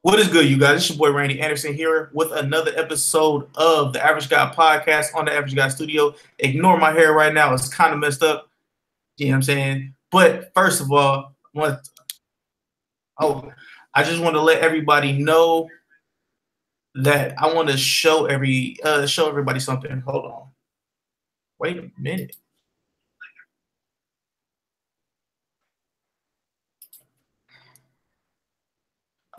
What is good, you guys? It's your boy Randy Anderson here with another episode of the Average Guy Podcast on the Average Guy Studio. Ignore my hair right now; it's kind of messed up. You know what I'm saying? But first of all, oh, I just want to let everybody know that I want to show everybody something. Hold on, wait a minute.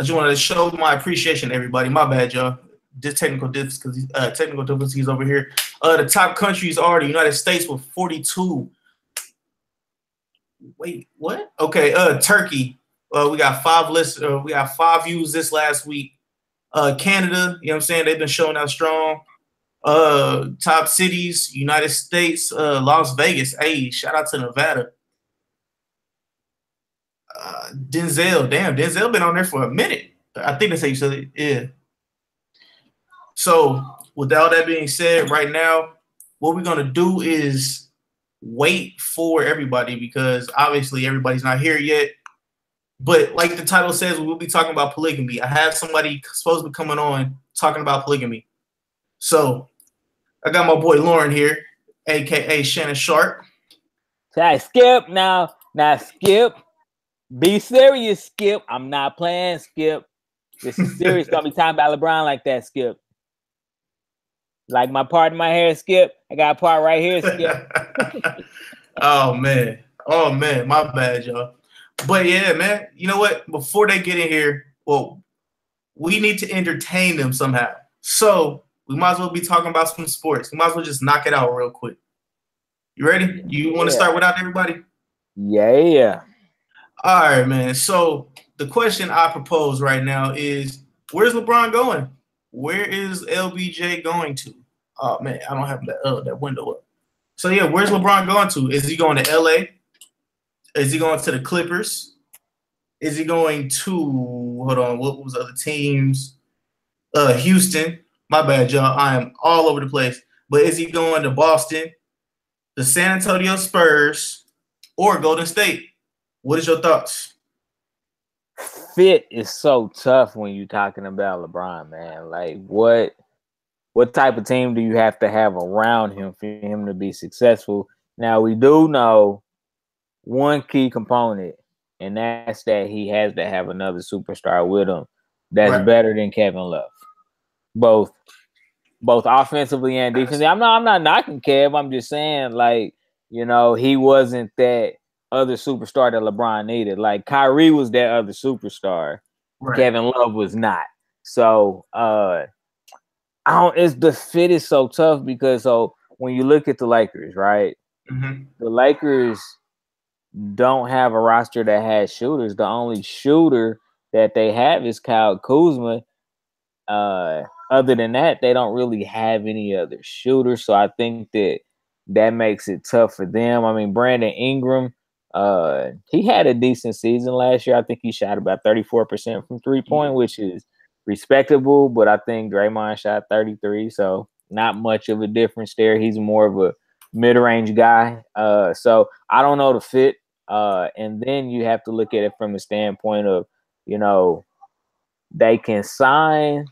I just wanted to show my appreciation to everybody. My bad, y'all. This technical difficulties over here. The top countries are the United States with 42. Wait, what? Okay, Turkey. We got five lists. We got 5 views this last week. Canada, you know what I'm saying? They've been showing out strong. Top cities, United States, Las Vegas. Hey, shout out to Nevada. Denzel, damn, Denzel been on there for a minute. I think that's how you said it. Yeah. So, with all that being said, right now, what we're gonna do is wait for everybody because obviously everybody's not here yet. But like the title says, we will be talking about polygamy. I have somebody supposed to be coming on talking about polygamy. So I got my boy Lauren here, aka Shannon Sharp. Skip now. Skip. Be serious, Skip. I'm not playing, Skip. This is serious. Don't be talking about LeBron like that, Skip. Like my part in my hair, Skip. I got a part right here, Skip. Oh man, my bad, y'all. But yeah, man, you know what? Before they get in here, well, we need to entertain them somehow. So we might as well be talking about some sports. We might as well just knock it out real quick. You ready? You want to start without everybody? Yeah. All right, man. So the question I propose right now is, where's LeBron going? Where is LBJ going to? Oh man, I don't have that window up. So yeah, where's LeBron going to? Is he going to LA? Is he going to the Clippers? Is he going to hold on? What was the other teams? Houston. My bad, y'all. I am all over the place. But is he going to Boston, the San Antonio Spurs, or Golden State? What is your thoughts? Fit is so tough when you're talking about LeBron, man. Like what type of team do you have to have around him for him to be successful? Now we do know one key component, and that's that he has to have another superstar with him that's better than Kevin Love. Both offensively and defensively. I'm not knocking Kev. I'm just saying, like, you know, he wasn't that other superstar that LeBron needed. Like Kyrie was that other superstar. Right. Kevin Love was not. So it's the fit is so tough because when you look at the Lakers, right? Mm-hmm. The Lakers don't have a roster that has shooters. The only shooter that they have is Kyle Kuzma. Other than that, they don't really have any other shooters. So I think that makes it tough for them. I mean, Brandon Ingram, he had a decent season last year. I think he shot about 34% from 3-point, which is respectable. But I think Draymond shot 33, so not much of a difference there. He's more of a mid-range guy. So I don't know the fit. And then you have to look at it from the standpoint of, you know, they can sign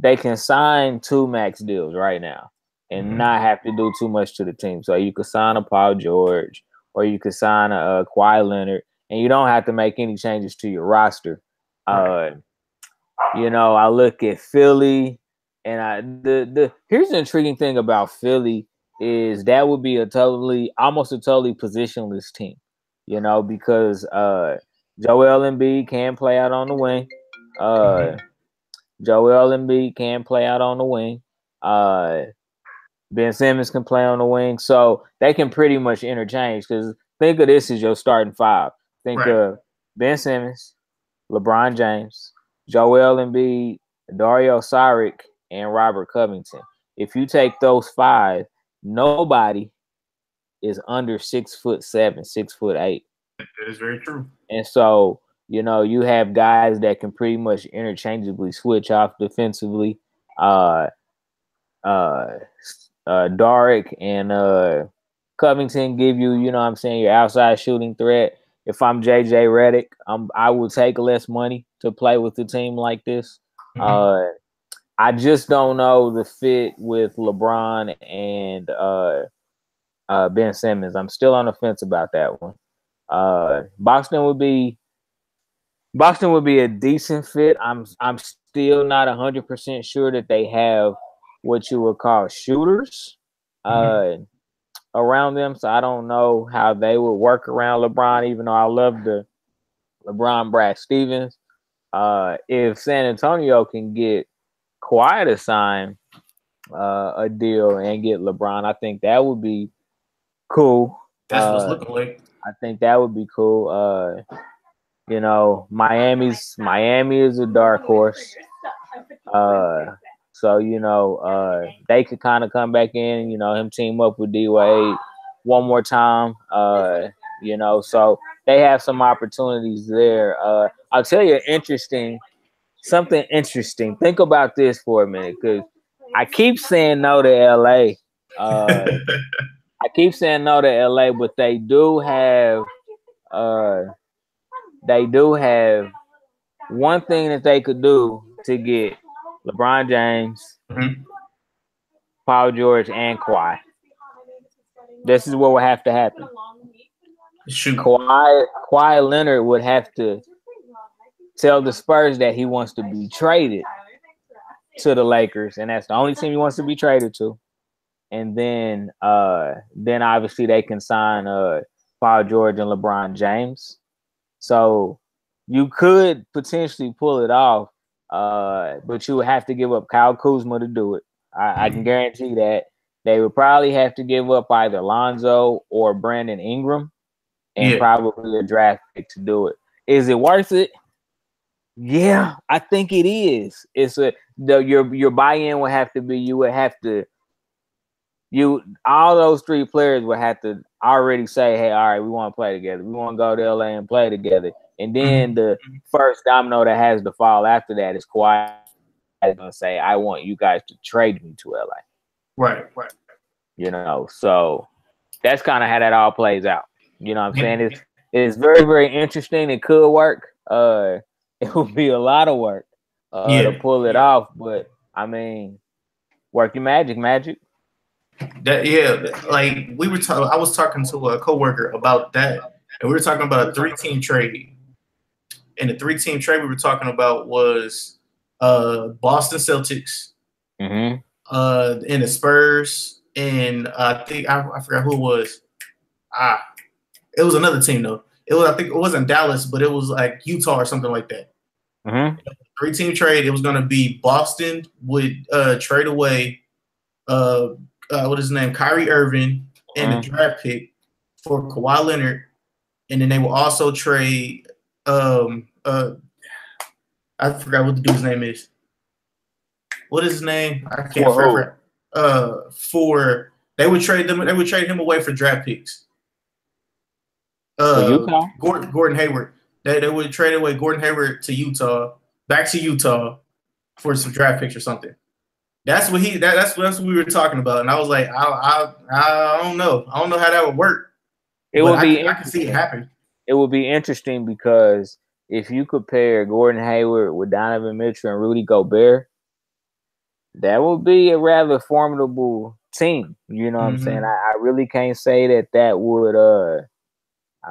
2 max deals right now and not have to do too much to the team. So you could sign a Paul George or you could sign a Kawhi Leonard, and you don't have to make any changes to your roster. You know, I look at Philly, and here's the intriguing thing about Philly is that would be almost a totally positionless team, you know, because Joel Embiid can play out on the wing. Joel Embiid can play out on the wing. Ben Simmons can play on the wing. So they can pretty much interchange because think of this as your starting 5. Think of Ben Simmons, LeBron James, Joel Embiid, Dario Saric, and Robert Covington. If you take those 5, nobody is under 6'7", 6'8". That is very true. And so, you know, you have guys that can pretty much interchangeably switch off defensively. Daric and Covington give you, you know what I'm saying, your outside shooting threat. if I'm JJ Redick, I would take less money to play with a team like this. I just don't know the fit with LeBron and Ben Simmons. I'm still on the fence about that one. Boston would be a decent fit. I'm still not 100% sure that they have what you would call shooters around them. So I don't know how they would work around LeBron, even though I love the LeBron Brad Stevens. If San Antonio can get Kawhi to sign a deal and get LeBron, I think that would be cool. That's what it's looking like. I think that would be cool. You know, Miami is a dark horse. So you know, they could kind of come back in. You know, him team up with D Wade one more time. You know, so they have some opportunities there. I'll tell you something interesting. Think about this for a minute, because I keep saying no to LA. I keep saying no to LA, but they do have one thing that they could do to get LeBron James, Paul George, and Kawhi. This is what would have to happen. Shoot. Kawhi Leonard would have to tell the Spurs that he wants to be traded to the Lakers, and that's the only team he wants to be traded to. And then obviously they can sign Paul George and LeBron James. So you could potentially pull it off, but you would have to give up Kyle Kuzma to do it. I can guarantee that. They would probably have to give up either Lonzo or Brandon Ingram, and probably a draft pick to do it. Is it worth it? Yeah, I think it is. Your buy-in would have to be, all those three players would have to already say, hey, all right, we want to play together. We want to go to LA and play together. And then the first domino that has to fall after that is Kawhi going to say, I want you guys to trade me to LA. Right. You know, so that's kind of how that all plays out. You know what I'm saying? It's very, very interesting. It could work. It would be a lot of work to pull it off. But, I mean, work your magic. Like I was talking to a coworker about that, and we were talking about a 3-team trade. And the 3-team trade we were talking about was Boston Celtics, and the Spurs, and I think I forgot who it was. It was another team though. I think it wasn't Dallas, but it was like Utah or something like that. 3-team trade. It was going to be Boston would trade away what is his name, Kyrie Irving, and the draft pick for Kawhi Leonard, and then they will also trade. I forgot what the dude's name is. What is his name? I can't remember. They would trade them. They would trade him away for draft picks. For Utah? Gordon Hayward. They would trade away Gordon Hayward to Utah, back to Utah for some draft picks or something. That's what we were talking about, and I was like, I don't know. I don't know how that would work. I can see it happen. It would be interesting because if you compare Gordon Hayward with Donovan Mitchell and Rudy Gobert, that would be a rather formidable team. You know what I'm saying? I really can't say that would. I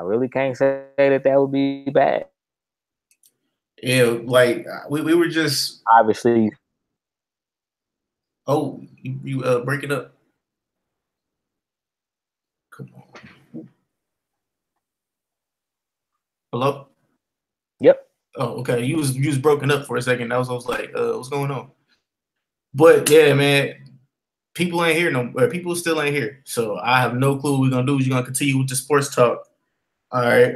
really can't say that would be bad. Yeah, like we were just obviously. Oh, you break it up. Come on. Hello? Yep. Oh, okay. You was broken up for a second. I was like, what's going on? But yeah, man, people ain't here people still ain't here. So I have no clue what we're gonna do. We're gonna continue with the sports talk. All right.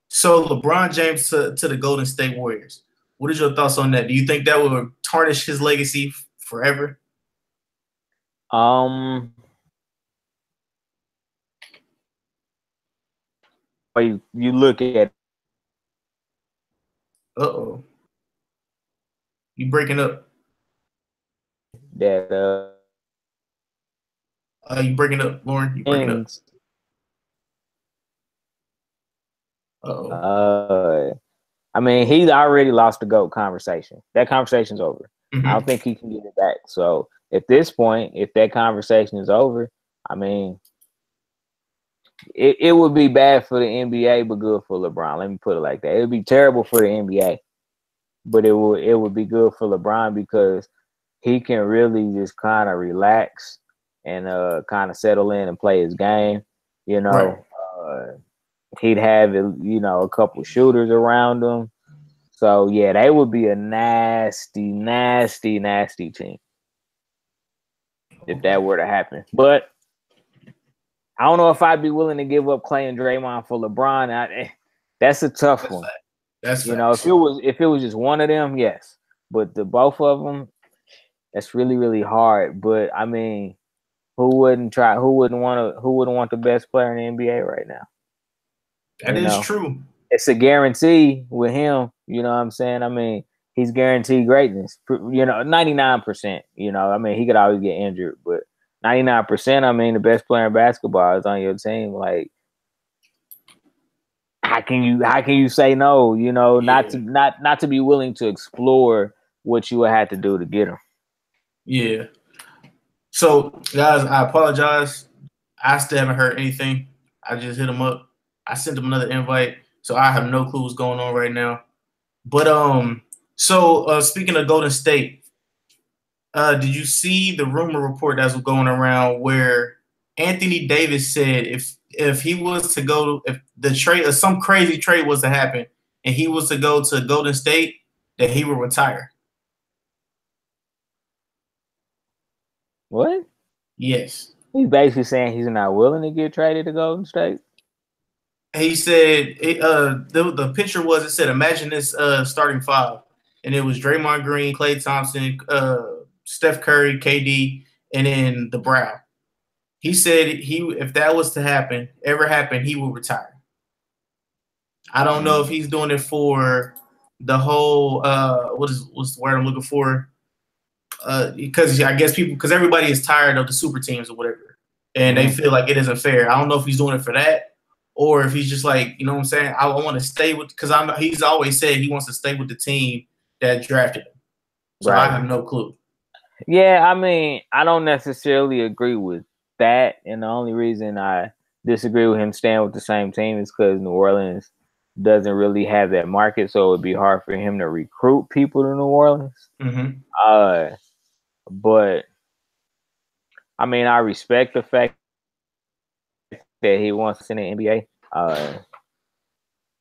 So LeBron James to the Golden State Warriors. What is your thoughts on that? Do you think that would tarnish his legacy forever? You look at. You breaking up. That you breaking up, Lauren? You breaking up. I mean, he's already lost the GOAT conversation. That conversation's over. Mm-hmm. I don't think he can get it back. So at this point, if that conversation is over, I mean, it would be bad for the NBA, but good for LeBron. Let me put it like that. It would be terrible for the NBA, but it would be good for LeBron because he can really just kind of relax and kind of settle in and play his game. You know, he'd have a couple shooters around him. So yeah, they would be a nasty, nasty, nasty team if that were to happen. But I don't know if I'd be willing to give up Clay and Draymond for LeBron. That's a tough one. That's if it was just one of them, yes. But the both of them, that's really, really hard. But I mean, who wouldn't want the best player in the NBA right now? That is true. It's a guarantee with him. You know what I'm saying? I mean, he's guaranteed greatness. 99%. I mean, he could always get injured, but 99%. I mean, the best player in basketball is on your team. Like, how can you say no? Not to be willing to explore what you would have to do to get him. Yeah. So, guys, I apologize. I still haven't heard anything. I just hit him up. I sent him another invite, so I have no clue what's going on right now. But so speaking of Golden State, did you see the rumor report that was going around where Anthony Davis said if he was to go, if the trade or some crazy trade was to happen and he was to go to Golden State, that he would retire? What? Yes. He's basically saying he's not willing to get traded to Golden State. He said the picture was, it said, imagine this starting five, and it was Draymond Green, Klay Thompson, Steph Curry, KD, and then the Brown. He said if that was to ever happen, he would retire. I don't know if he's doing it for the whole what's the word I'm looking for? Because I guess because everybody is tired of the super teams or whatever, and they feel like it isn't fair. I don't know if he's doing it for that, or if he's just like, you know what I'm saying, I want to stay with, because he's always said he wants to stay with the team that drafted him. So right. I have no clue. Yeah, I mean, I don't necessarily agree with that, and the only reason I disagree with him staying with the same team is because New Orleans doesn't really have that market, so it'd be hard for him to recruit people to New Orleans. But I mean, I respect the fact that he wants in the NBA.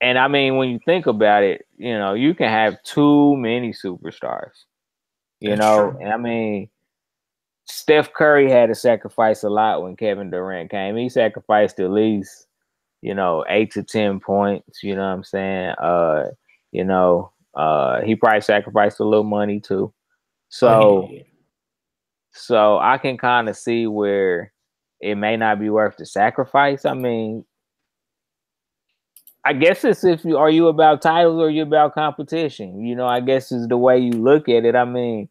And I mean, when you think about it, you can have too many superstars. That's true. And I mean, Steph Curry had to sacrifice a lot when Kevin Durant came. He sacrificed at least, 8 to 10 points. You know what I'm saying? He probably sacrificed a little money too. So I can kind of see where it may not be worth the sacrifice. I mean, I guess it's are you about titles or you about competition? I guess is the way you look at it. I mean,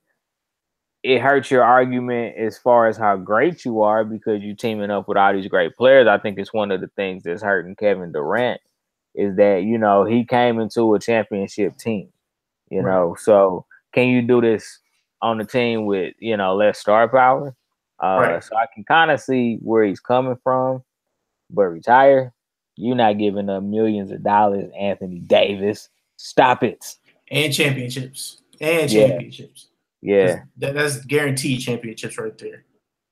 it hurts your argument as far as how great you are because you're teaming up with all these great players. I think it's one of the things that's hurting Kevin Durant is that, he came into a championship team, right. So can you do this on the team with, less star power? Right. So I can kind of see where he's coming from, but retire. You're not giving up millions of dollars, Anthony Davis. Stop it. And championships. Yeah. That's guaranteed championships right there.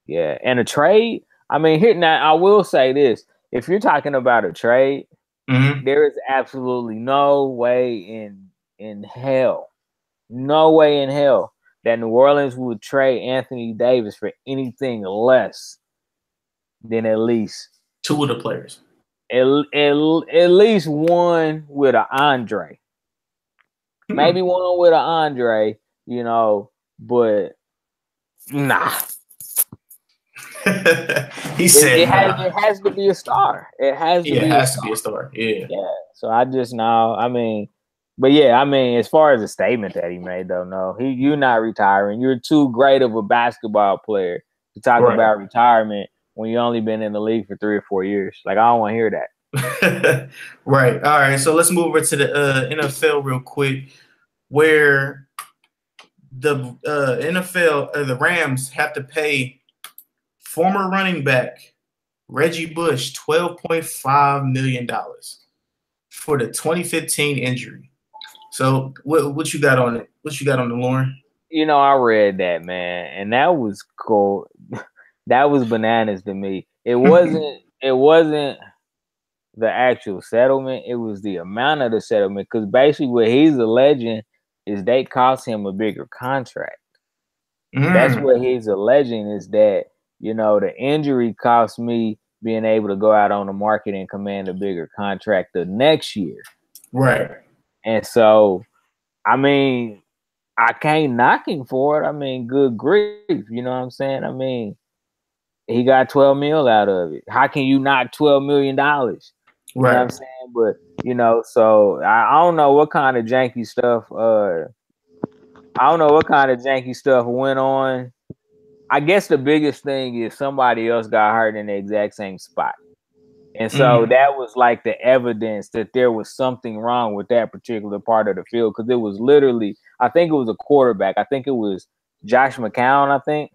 Yeah. And a trade, I mean, here now I will say this. If you're talking about a trade, there is absolutely no way in hell that New Orleans would trade Anthony Davis for anything less than at least 2 of the players. At least one with an Andre. Maybe one with an Andre, but nah. He said it has to be a star. It has to be a star. Yeah. So I just know. I mean, but yeah, I mean, as far as the statement that he made, though, no, you're not retiring. You're too great of a basketball player to talk about retirement when you only been in the league for 3 or 4 years. Like, I don't want to hear that. Right. All right. So let's move over to the NFL real quick, where the NFL, the Rams have to pay former running back Reggie Bush $12.5 million for the 2015 injury. So what you got on it? What you got on the Lauren? You know, I read that, man, and that was cool. That was bananas to me. It wasn't the actual settlement, it was the amount of the settlement, because basically what he's alleging is they cost him a bigger contract. That's what he's alleging, is that, you know, the injury cost me being able to go out on the market and command a bigger contract the next year. Right. And so, I mean, I can't knock him for it. I mean, good grief. You know what I'm saying? I mean, he got 12 mil out of it. How can you knock $12 million? You know what I'm saying? But, you know, so I don't know what kind of janky stuff went on. I guess the biggest thing is somebody else got hurt in the exact same spot. And so that was like the evidence that there was something wrong with that particular part of the field, because it was literally, I think it was a quarterback. I think it was Josh McCown, I think.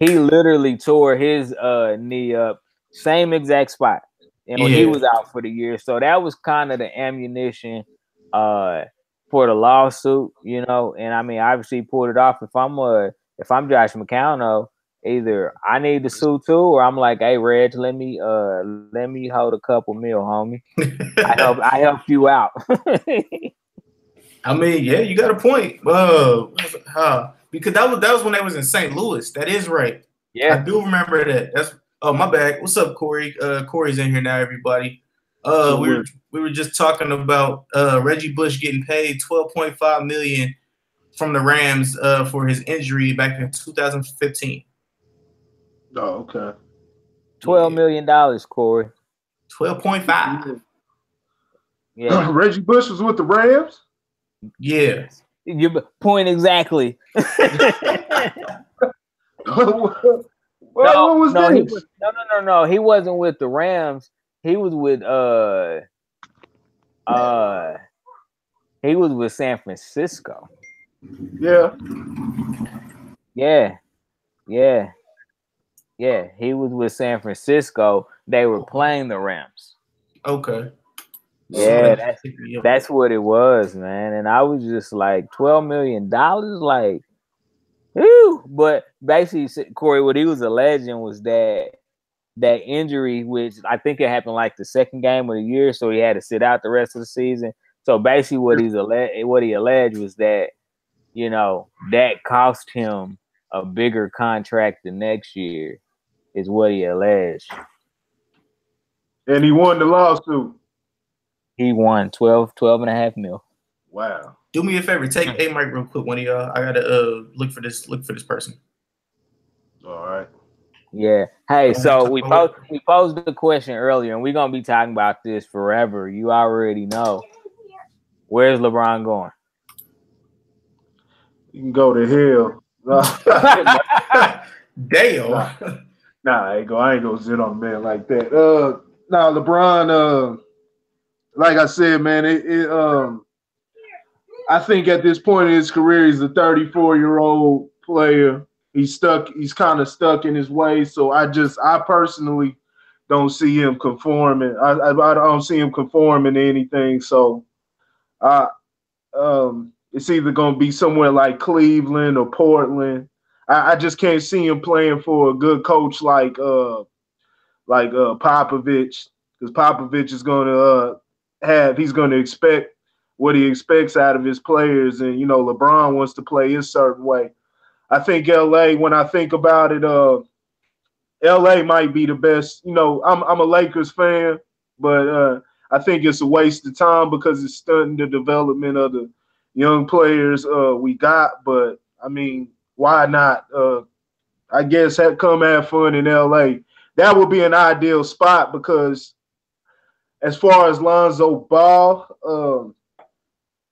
He literally tore his knee up, same exact spot. You know, he was out for the year. So that was kind of the ammunition for the lawsuit, you know. And I mean, obviously he pulled it off. If I'm Josh McCown, though, either I need to sue too, or I'm like, hey, Reg, let me hold a couple mil, homie. I helped you out. I mean, yeah, you got a point. Because that was when they was in St. Louis. That is right. Yeah, I do remember that. That's my bad. What's up, Corey? Corey's in here now, everybody. We were just talking about Reggie Bush getting paid $12.5 million from the Rams for his injury back in 2015. Oh, okay. $12 million, Corey. 12.5. Yeah. Reggie Bush was with the Rams? Yeah. Your point exactly. What was this? No. He wasn't with the Rams. He was with San Francisco. Yeah. He was with San Francisco. They were playing the Rams. Okay. Yeah, that's what it was, man. And I was just like, $12 million, like, whew. But basically, Corey, what he was alleging was that injury, which I think it happened like the second game of the year, so he had to sit out the rest of the season. So basically, what he alleged was that, you know, that cost him a bigger contract the next year, is what he alleged. And he won the lawsuit. He won 12.5 mil. Wow. Do me a favor, take a mic real quick, one of y'all. I gotta look for this person. All right. Yeah. Hey, so we posed the question earlier, and we're gonna be talking about this forever. You already know. Where's LeBron going? You can go to hell. Damn. Nah, I ain't gonna sit on a man like that. LeBron, like I said, man, I think at this point in his career, he's a 34-year-old player. He's kind of stuck in his ways. So I personally don't see him conforming. I don't see him conforming to anything. So it's either going to be somewhere like Cleveland or Portland. I just can't see him playing for a good coach like Popovich, because Popovich is going to he's going to expect what he expects out of his players, and you know LeBron wants to play his certain way. I think LA, when I think about it, LA might be the best. You know, I'm a Lakers fan, but I think it's a waste of time because it's stunting the development of the young players we got. But I mean, why not? I guess come have fun in LA. That would be an ideal spot because as far as Lonzo Ball,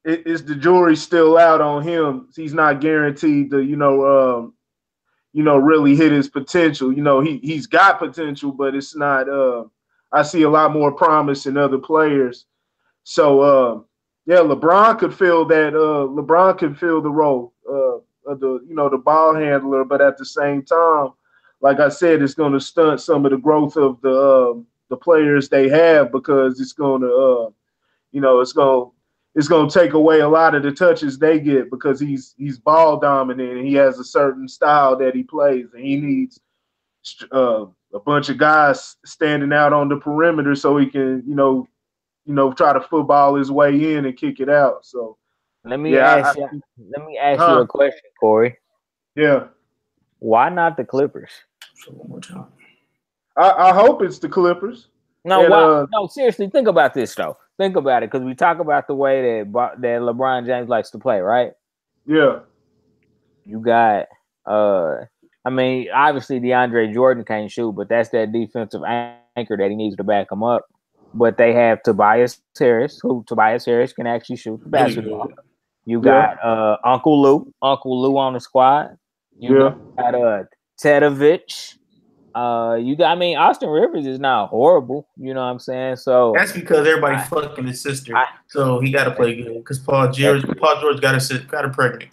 it's the jury's still out on him. He's not guaranteed to, really hit his potential. You know, he's got potential, but it's not. I see a lot more promise in other players. So yeah, LeBron could fill that. LeBron could fill the role of the ball handler, but at the same time, like I said, it's going to stunt some of the growth of the players they have, because it's going to it's going to take away a lot of the touches they get, because he's ball dominant and he has a certain style that he plays, and he needs a bunch of guys standing out on the perimeter so he can try to football his way in and kick it out. So let me ask you a question, Corey. Yeah. Why not the Clippers? One more time. I hope it's the Clippers. No, why? No, seriously, think about this though. Think about it, because we talk about the way that LeBron James likes to play, right? Yeah. You got, I mean, obviously DeAndre Jordan can't shoot, but that's that defensive anchor that he needs to back him up. But they have Tobias Harris, who Tobias Harris can actually shoot the basketball. You got Uncle Lou on the squad. You got Tedovich. I mean, Austin Rivers is not horrible. You know what I'm saying? So that's because everybody fucking his sister. So he got to play good, because Paul George got her pregnant.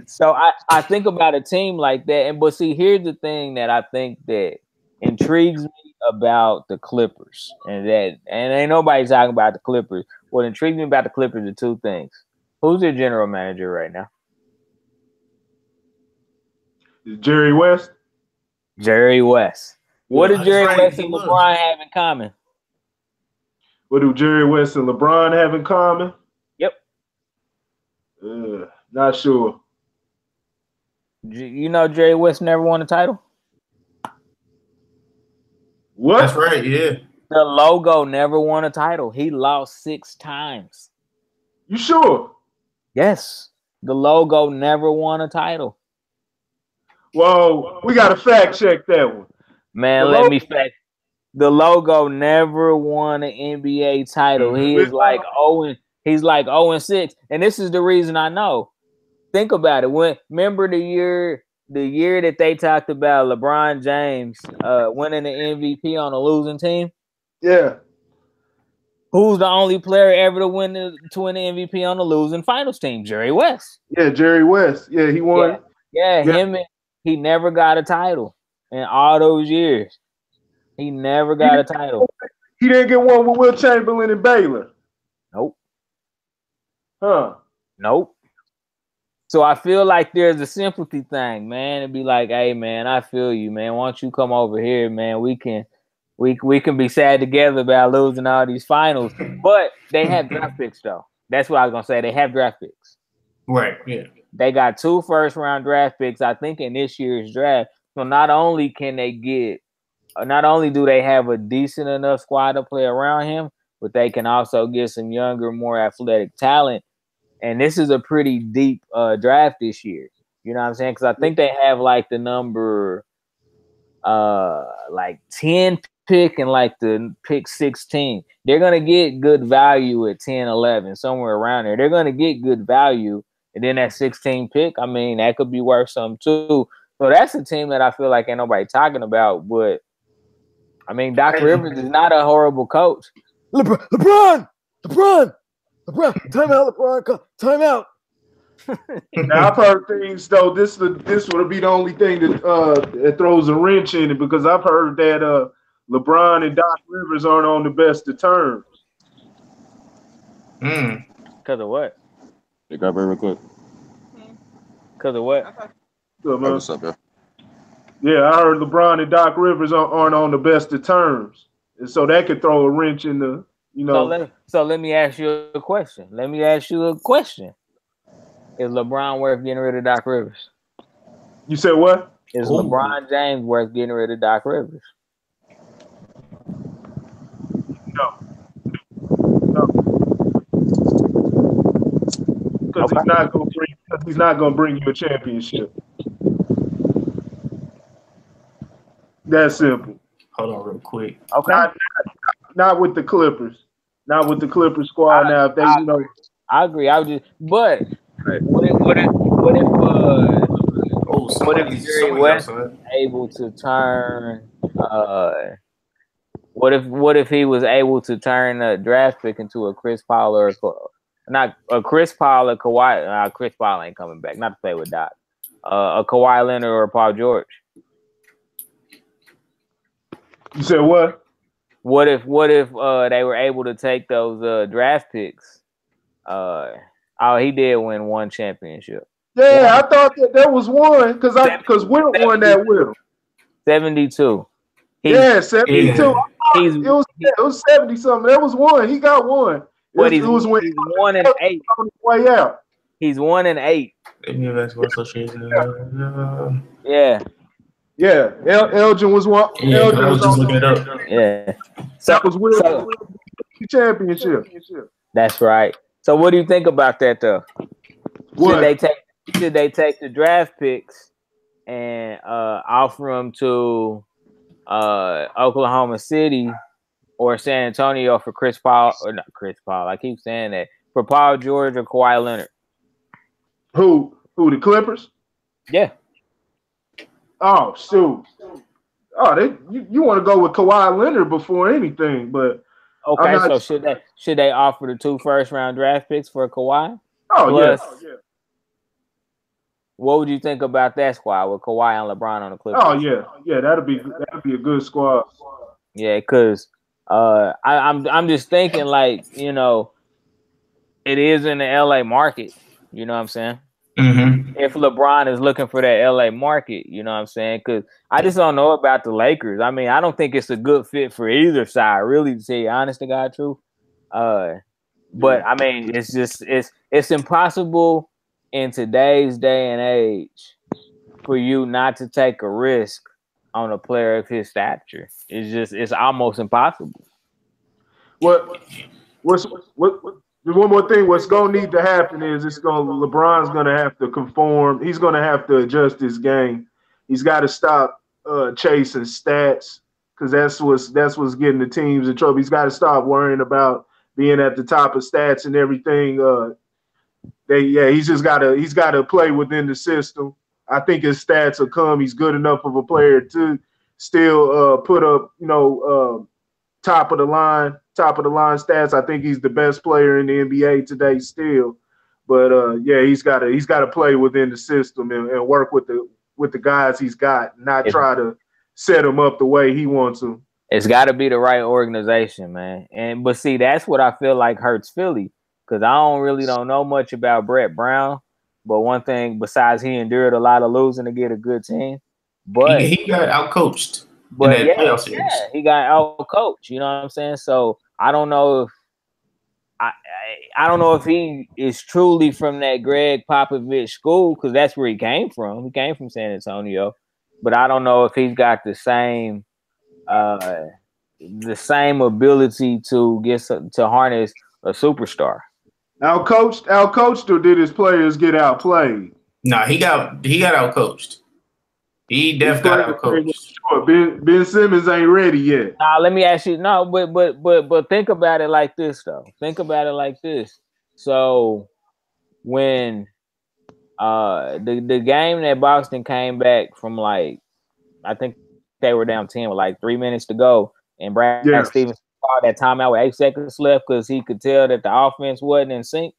So I think about a team like that, but see, here's the thing that I think that intrigues me about the Clippers, and ain't nobody talking about the Clippers. What intrigues me about the Clippers are two things. Who's their general manager right now? Jerry West. Jerry West. What do Jerry West and LeBron have in common? What do Jerry West and LeBron have in common? Yep. Not sure. You know Jerry West never won a title? What? That's right, yeah. The logo never won a title. He lost 6 times. You sure? Yes. The logo never won a title. Whoa, we got to fact check that one. Man, let me fact. The logo never won an NBA title. He is like 0-6. And this is the reason I know. Think about it. Remember the year that they talked about LeBron James winning the MVP on a losing team? Yeah. Who's the only player ever to win the MVP on a losing finals team? Jerry West. Yeah, Jerry West. Yeah, he won. Yeah. He never got a title in all those years. He never got a title. He didn't get one with Will Chamberlain and Baylor. Nope. Huh. Nope. So I feel like there's a sympathy thing, man. It'd be like, hey, man, I feel you, man. Why don't you come over here, man? We can be sad together about losing all these finals. But they have draft picks, though. That's what I was gonna say. They have draft picks. Right. Yeah. They got 2 first-round draft picks, I think, in this year's draft. So not only do they have a decent enough squad to play around him, but they can also get some younger, more athletic talent. And this is a pretty deep draft this year. You know what I'm saying? Because I think they have like the number 10 pick and like the pick 16. They're going to get good value at 10, 11, somewhere around there. They're going to get good value. And then that 16 pick, I mean, that could be worth something too. So that's a team that I feel like ain't nobody talking about. But, I mean, Doc Rivers is not a horrible coach. LeBron! Time out, LeBron! Time out! Now, I've heard things, though, this would be the only thing that throws a wrench in it, because I've heard that LeBron and Doc Rivers aren't on the best of terms. Because of what? Hey, grab it real quick. Because of what? Good, man. What's up, man? Yeah, I heard LeBron and Doc Rivers aren't on the best of terms. And so that could throw a wrench in the, So let me ask you a question. Is LeBron worth getting rid of Doc Rivers? You said what? Is LeBron James worth getting rid of Doc Rivers? No. Because he's not gonna bring you a championship. That's simple. Hold on real quick. Okay. Not with the Clippers. Not with the Clippers squad. Now, if they, I agree. I would just, but what if What if Jerry West was able to turn? What if he was able to turn a draft pick into a Chris Paul or not a Chris Paul or Kawhi? Chris Paul ain't coming back. Not to play with Doc. A Kawhi Leonard or a Paul George. You said what? What if they were able to take those draft picks? He did win one championship. Yeah, I thought that was one because Wilt won that with him. 72. 72. It was 70 something. That was one. He got one. He's 1 and 8. Way out. He's 1 and 8. Yeah. Yeah, Elgin was one. Yeah, I was just looking it up. Yeah. So that was Wilt championship. That's right. So what do you think about that though? What? Should they take the draft picks and offer them to Oklahoma City or San Antonio for Chris Paul, or not Chris Paul? I keep saying that, for Paul George or Kawhi Leonard. Who? The Clippers? Yeah. Oh shoot. Oh, you want to go with Kawhi Leonard before anything, but okay. So should they offer the 2 first-round draft picks for Kawhi? Oh Plus, yeah. What would you think about that squad with Kawhi and LeBron on the Clippers? Oh yeah, that'd be a good squad. Yeah, because I'm just thinking, like, it is in the LA market. You know what I'm saying? Mm-hmm. If LeBron is looking for that LA market, you know what I'm saying? Because I just don't know about the Lakers. I mean, I don't think it's a good fit for either side, really, to say honest to God truth. But I mean, it's impossible in today's day and age for you not to take a risk on a player of his stature. It's almost impossible. One more thing, what's gonna need to happen is LeBron's gonna have to conform. He's gonna have to adjust his game. He's got to stop chasing stats, because that's what's getting the teams in trouble. He's got to stop worrying about being at the top of stats and everything. He's got to play within the system. I think his stats will come. He's good enough of a player to still put up, top of the line stats. I think he's the best player in the NBA today still. But he's got to play within the system and work with the guys he's got, not try to set them up the way he wants them. It's got to be the right organization, man. But see, that's what I feel like hurts Philly, because I don't know much about Brett Brown. But one thing, besides he endured a lot of losing to get a good team, but he got outcoached. But he got outcoached. You know what I'm saying? So I don't know if he is truly from that Greg Popovich school, because that's where he came from. He came from San Antonio, but I don't know if he's got the same ability to harness a superstar. Outcoached, or did his players get outplayed? Nah, he got outcoached. He definitely got outcoached. Ben Simmons ain't ready yet. Let me ask you. No, but think about it like this, though. Think about it like this. So when the game that Boston came back from, like, I think they were down 10 with like 3 minutes to go, and Brad Stevens called that timeout with 8 seconds left because he could tell that the offense wasn't in sync.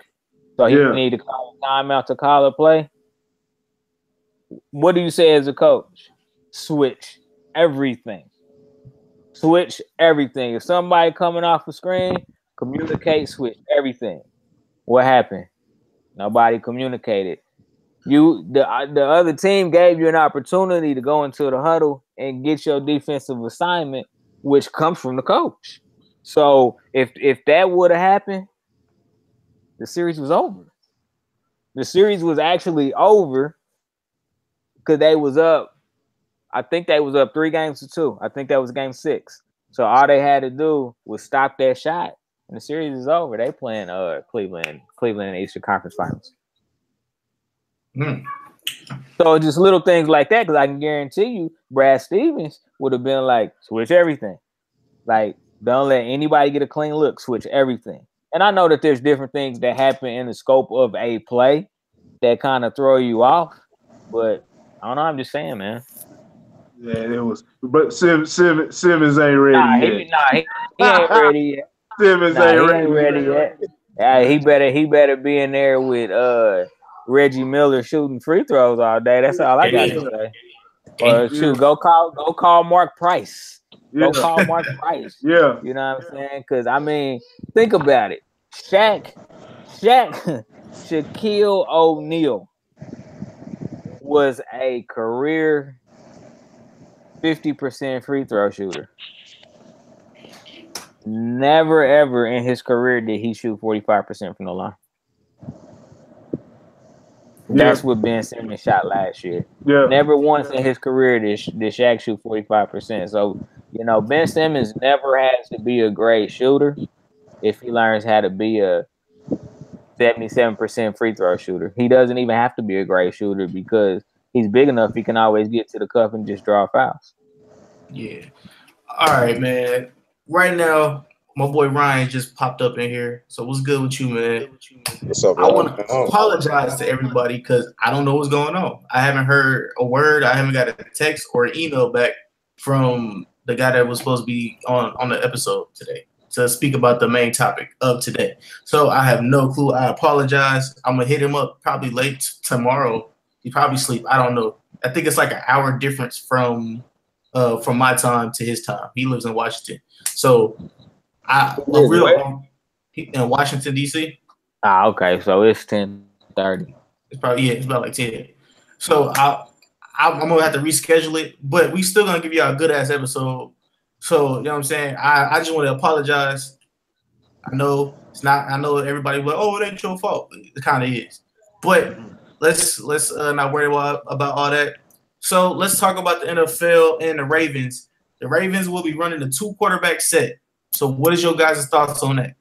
So he needed to call a timeout to call a play. What do you say as a coach? Switch everything. Switch everything. If somebody coming off the screen, communicate, switch everything. What happened? Nobody communicated. The other team gave you an opportunity to go into the huddle and get your defensive assignment, which comes from the coach. So if that would have happened, the series was over. The series was actually over because they was up. I think they was up 3-2. I think that was game 6. So all they had to do was stop that shot, and the series is over. They playing Cleveland in the Eastern Conference Finals. So just little things like that, because I can guarantee you Brad Stevens would have been like, switch everything. Like, don't let anybody get a clean look, switch everything. And I know that there's different things that happen in the scope of a play that kind of throw you off, but I don't know. I'm just saying, man. Yeah, it was. But Simmons ain't ready yet. He ain't ready yet. Simmons He ain't ready yet. Yeah, he better be in there with Reggie Miller shooting free throws all day. That's all I got to say. Or shoot, go call Mark Price. Go call Mark Price. Yeah. You know what I'm saying? Because I mean, think about it. Shaquille O'Neal was a career 50% free throw shooter. Never ever in his career did he shoot 45% from the line. That's what Ben Simmons shot last year. Yeah. Never once in his career did Shaq shoot 45%. So, you know, Ben Simmons never has to be a great shooter if he learns how to be a 77% free throw shooter. He doesn't even have to be a great shooter because he's big enough. He can always get to the cup and just draw fouls. Yeah. All right, man. Right now, my boy Ryan just popped up in here. So what's good with you, man? What's up, I want to apologize to everybody because I don't know what's going on. I haven't heard a word. I haven't got a text or an email back from the guy that was supposed to be on the episode today to speak about the main topic of today. So I have no clue. I apologize. I'm going to hit him up probably late tomorrow. He probably sleep. I don't know. I think it's like an hour difference from my time to his time. He lives in Washington. So in Washington, D.C. Ah, okay. So it's 10:30. It's probably it's about like 10. So I'm gonna have to reschedule it, but we still gonna give y'all a good ass episode. So you know what I'm saying? I just want to apologize. I know it's not. I know everybody will. Oh, it ain't your fault. It kind of is. But let's not worry about all that. So let's talk about the NFL and the Ravens. The Ravens will be running a 2-quarterback set. So what is your guys' thoughts on that?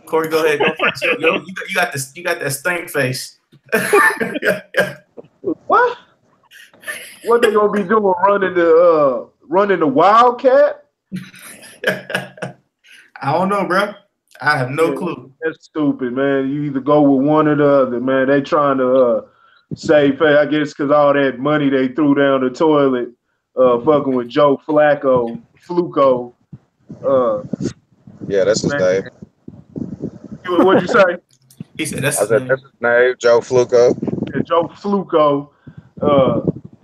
Corey, go ahead. Go first. Yo, you got this. You got that stink face. What? What they gonna be doing? Running the Wildcat? I don't know, bro. I have no clue. That's stupid, man. You either go with one or the other, man. They trying to save face, I guess, because all that money they threw down the toilet, fucking with Joe Fluco. Yeah, that's his name. What'd you say? He said that's his name, Joe Fluco. Yeah, Joe Fluco.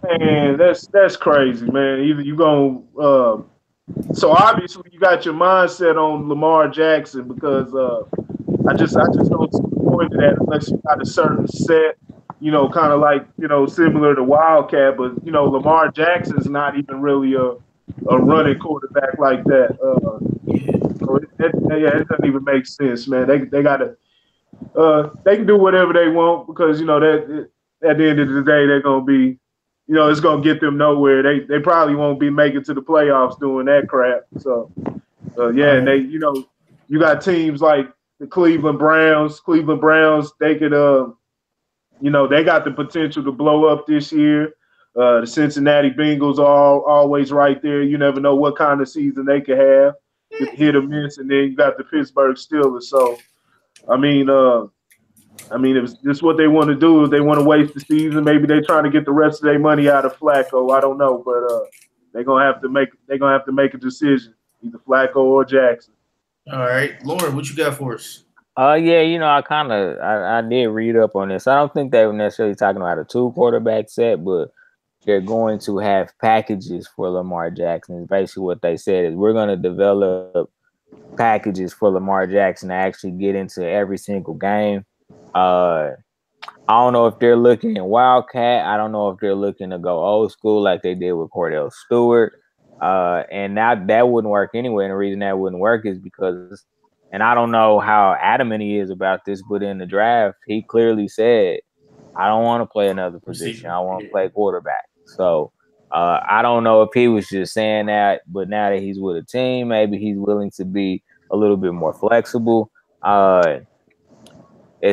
Man, that's crazy, man. Either you gonna so obviously you got your mindset on Lamar Jackson because I just don't see the point of that unless you got a certain set, you know, kind of like, you know, similar to Wildcat, but you know, Lamar Jackson's not even really a running quarterback like that. So it doesn't even make sense, man. They gotta they can do whatever they want because, you know, that at the end of the day they're gonna be, you know, it's gonna get them nowhere. They probably won't be making to the playoffs doing that crap. So and they, you know, you got teams like the Cleveland Browns. They could you know, they got the potential to blow up this year. The Cincinnati Bengals are always right there. You never know what kind of season they could have. Hit or miss, and then you got the Pittsburgh Steelers. So, I mean, if this is what they want to do, if they want to waste the season, maybe they're trying to get the rest of their money out of Flacco. I don't know, but they're gonna have to make a decision, either Flacco or Jackson. All right, Lauren, what you got for us? Yeah, you know, I did read up on this. I don't think they were necessarily talking about a 2-quarterback set, but they're going to have packages for Lamar Jackson. Basically what they said is we're going to develop packages for Lamar Jackson to actually get into every single game. I don't know if they're looking at Wildcat. I don't know if they're looking to go old school like they did with Cordell Stewart. And now that wouldn't work anyway. And the reason that wouldn't work is because, and I don't know how adamant he is about this, but in the draft, he clearly said, I don't want to play another position. I want to play quarterback. So I don't know if he was just saying that, but now that he's with a team, maybe he's willing to be a little bit more flexible. As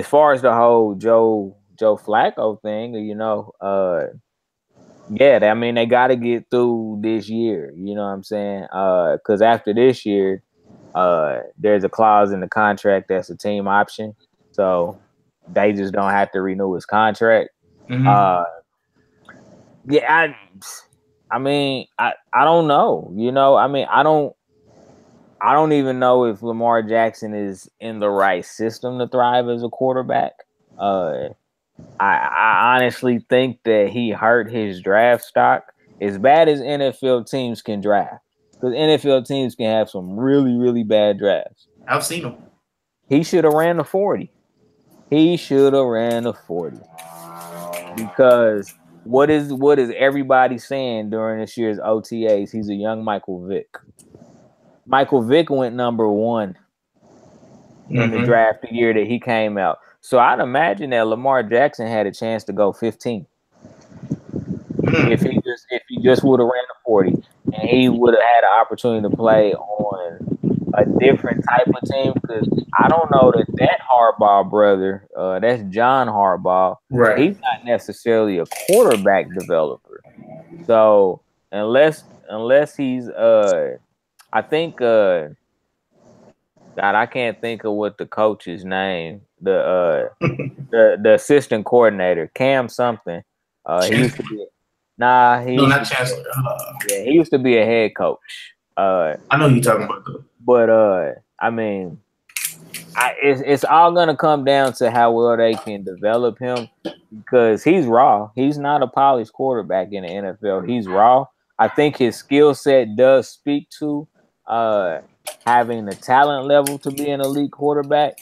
far as the whole Joe Flacco thing, you know, I mean, they got to get through this year. You know what I'm saying? Because after this year, There's a clause in the contract that's a team option, so they just don't have to renew his contract. Yeah, I mean, I don't know. You know, I mean, I don't even know if Lamar Jackson is in the right system to thrive as a quarterback. I honestly think that he hurt his draft stock as bad as NFL teams can draft, because NFL teams can have some really, really bad drafts. I've seen him. He should have ran the 40. He should have ran the 40. Because what is everybody saying during this year's OTAs? He's a young Michael Vick. Michael Vick went number 1 in the draft the year that he came out. So I'd imagine that Lamar Jackson had a chance to go 15 if he just would have ran the 40, and he would have had an opportunity to play on a different type of team. Because I don't know that Harbaugh brother, that's John Harbaugh, right? He's not necessarily a quarterback developer. So unless he's I think God, I can't think of what the coach's name. The assistant coordinator, Cam something. He used to be not Chancellor. Yeah, he used to be a head coach. I know who you're talking about though. But I mean, it's all gonna come down to how well they can develop him, because he's raw. He's not a polished quarterback in the NFL. He's raw. I think his skill set does speak to having the talent level to be an elite quarterback.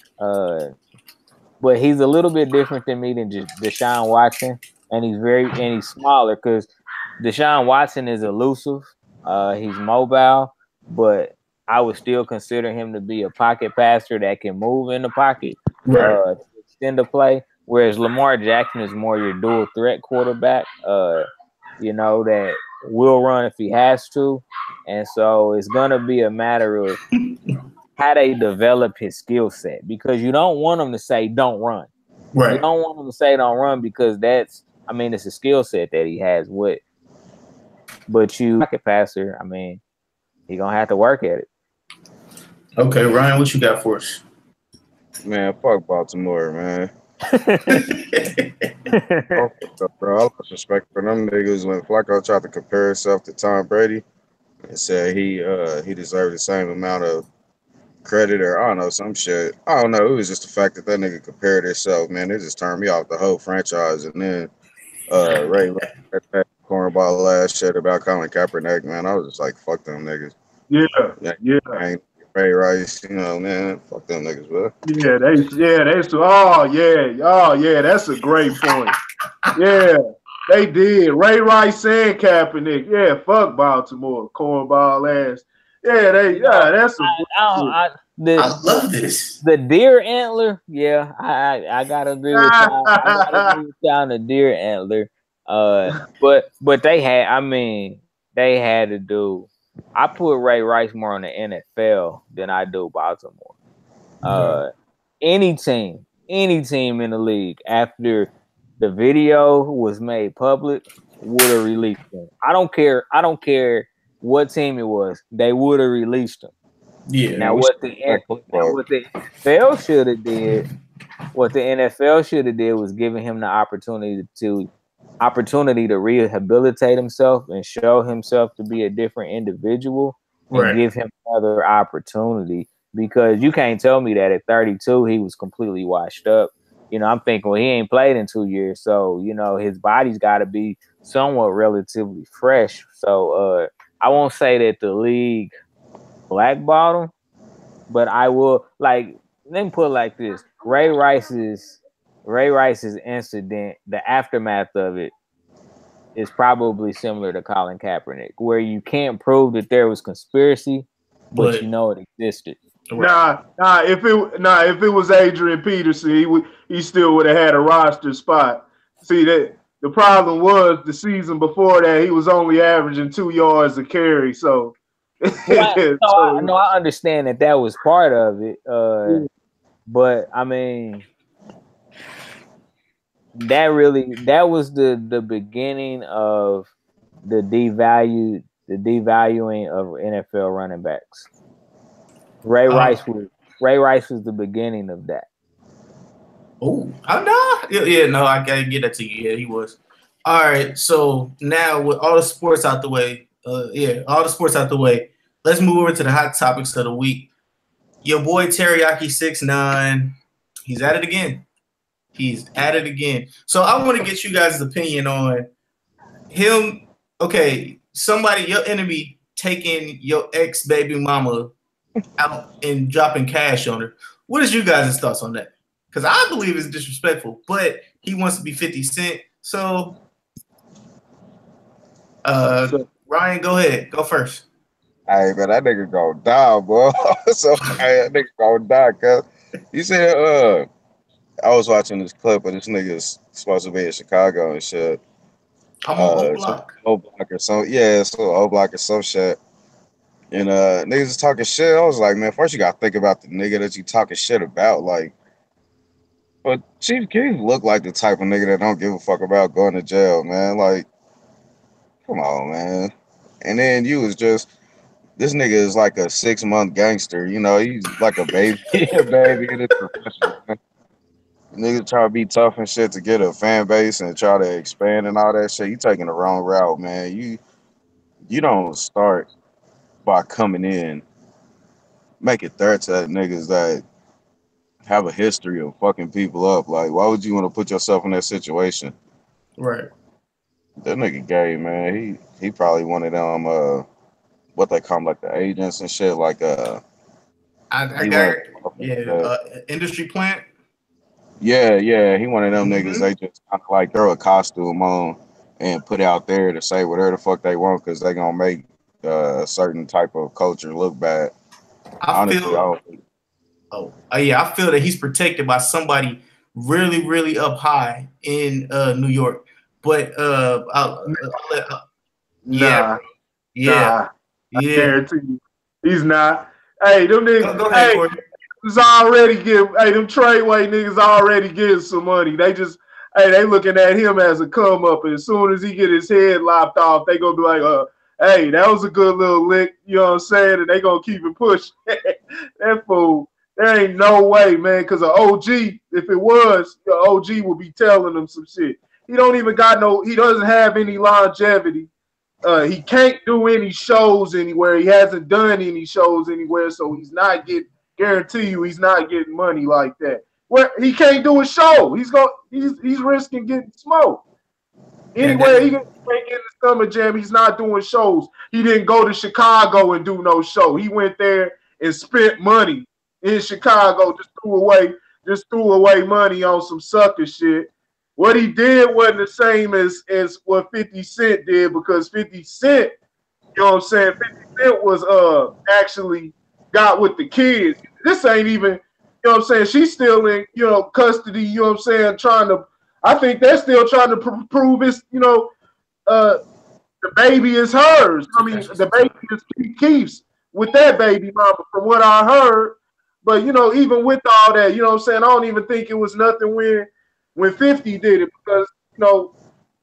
But he's a little bit different than me than just Deshaun Watson, and he's smaller, because Deshaun Watson is elusive. He's mobile, but I would still consider him to be a pocket passer that can move in the pocket, to extend the play. Whereas Lamar Jackson is more your dual threat quarterback, that will run if he has to. And so it's going to be a matter of how they develop his skill set, because you don't want them to say don't run. Right. You don't want them to say don't run, because it's a skill set that he has. But you pocket passer, he's going to have to work at it. Okay, Ryan, what you got for us? Man, fuck Baltimore, man. Bro, I lost respect for them niggas when Flacco tried to compare himself to Tom Brady and said he deserved the same amount of credit, or I don't know, some shit. I don't know. It was just the fact that nigga compared himself, man. It just turned me off the whole franchise. And then Ray that cornball ass shit about Colin Kaepernick, man. I was just like, fuck them niggas. Yeah. Ray Rice, man, fuck them niggas, bro. Yeah, that's a great point. Yeah, they did. Ray Rice and Kaepernick. Yeah, fuck Baltimore, cornball ass. Yeah, that's I love this. The deer antler, yeah, I gotta agree with y'all. I gotta agree with y'all on the deer antler. But they had to do. I put Ray Rice more on the NFL than I do Baltimore. Any team in the league after the video was made public would have released him. I don't care what team it was. They would have released him. Yeah. Now what the NFL should have did, was giving him the opportunity to rehabilitate himself and show himself to be a different individual, and give him another opportunity. Because you can't tell me that at 32 he was completely washed up. I'm thinking, well, he ain't played in 2 years, so his body's got to be somewhat relatively fresh. So I won't say that the league blackballed him, but I will let me put it like this: Ray Rice's incident, the aftermath of it, is probably similar to Colin Kaepernick, where you can't prove that there was conspiracy, but it existed. Nah. If it was Adrian Peterson, he still would have had a roster spot. See, that the problem was the season before that he was only averaging 2 yards a carry. So, I understand that was part of it. But that was the beginning of the devaluing of NFL running backs. Ray Rice was the beginning of that. Oh, no. Yeah, no, I gotta get that to you. Yeah, he was. All right, so now with all the sports out the way, all the sports out the way, let's move over to the hot topics of the week. Your boy Teriyaki 6ix9ine, he's at it again. He's at it again. So I want to get you guys' opinion on him. Okay, somebody, your enemy, taking your ex baby mama out and dropping cash on her. What is you guys' thoughts on that? Because I believe it's disrespectful, but he wants to be 50 Cent. So, Ryan, go ahead. Go first. Hey, man, that nigga gonna die, bro. So, hey, that nigga gonna die, cuz. You said, I was watching this clip of this nigga's supposed to be in Chicago and shit. I'm on O Block. O Block or some, yeah, so O Block or some shit. And niggas is talking shit. I was like, man, first you gotta think about the nigga that you talking shit about. Like, but Chief Keef look like the type of nigga that don't give a fuck about going to jail, man. Like, come on, man. And then you was just, this nigga is like a 6-month gangster. You know, he's like a baby, a baby in his profession, man. Niggas try to be tough and shit to get a fan base and try to expand and all that shit. You taking the wrong route, man. You don't start by coming in, making threats at niggas that have a history of fucking people up. Like, why would you want to put yourself in that situation? Right. That nigga gay, man. He probably one of them what they call them, like the agents and shit. Like industry plant. Yeah, he one of them niggas. They just kind of like throw a costume on and put out there to say whatever the fuck they want because they gonna make a certain type of culture look bad. I feel that he's protected by somebody really, really up high in New York. But Nah. I guarantee you, he's not. Hey, them niggas. Go ahead, Corey. Them Treyway niggas already getting some money. They looking at him as a come up, and as soon as he get his head lopped off, they gonna be like, hey, that was a good little lick, you know what I'm saying? And they gonna keep it pushing. That fool, there ain't no way, man, because an OG, if it was, the OG would be telling them some shit. He doesn't have any longevity. He can't do any shows anywhere. He hasn't done any shows anywhere, so he's not guarantee you he's not getting money like that. Where he can't do a show. He's risking getting smoked. Anywhere he can get in the Summer Jam, he's not doing shows. He didn't go to Chicago and do no show. He went there and spent money in Chicago, just threw away money on some sucker shit. What he did wasn't the same as what 50 Cent did, because 50 Cent, you know what I'm saying, 50 Cent was actually got with the kids. This ain't even, you know what I'm saying, she's still in, custody, you know what I'm saying, I think they're still trying to prove it's, the baby is hers. I mean, the baby is Keith's with that baby mama, from what I heard. But, even with all that, you know what I'm saying, I don't even think it was nothing when 50 did it, because,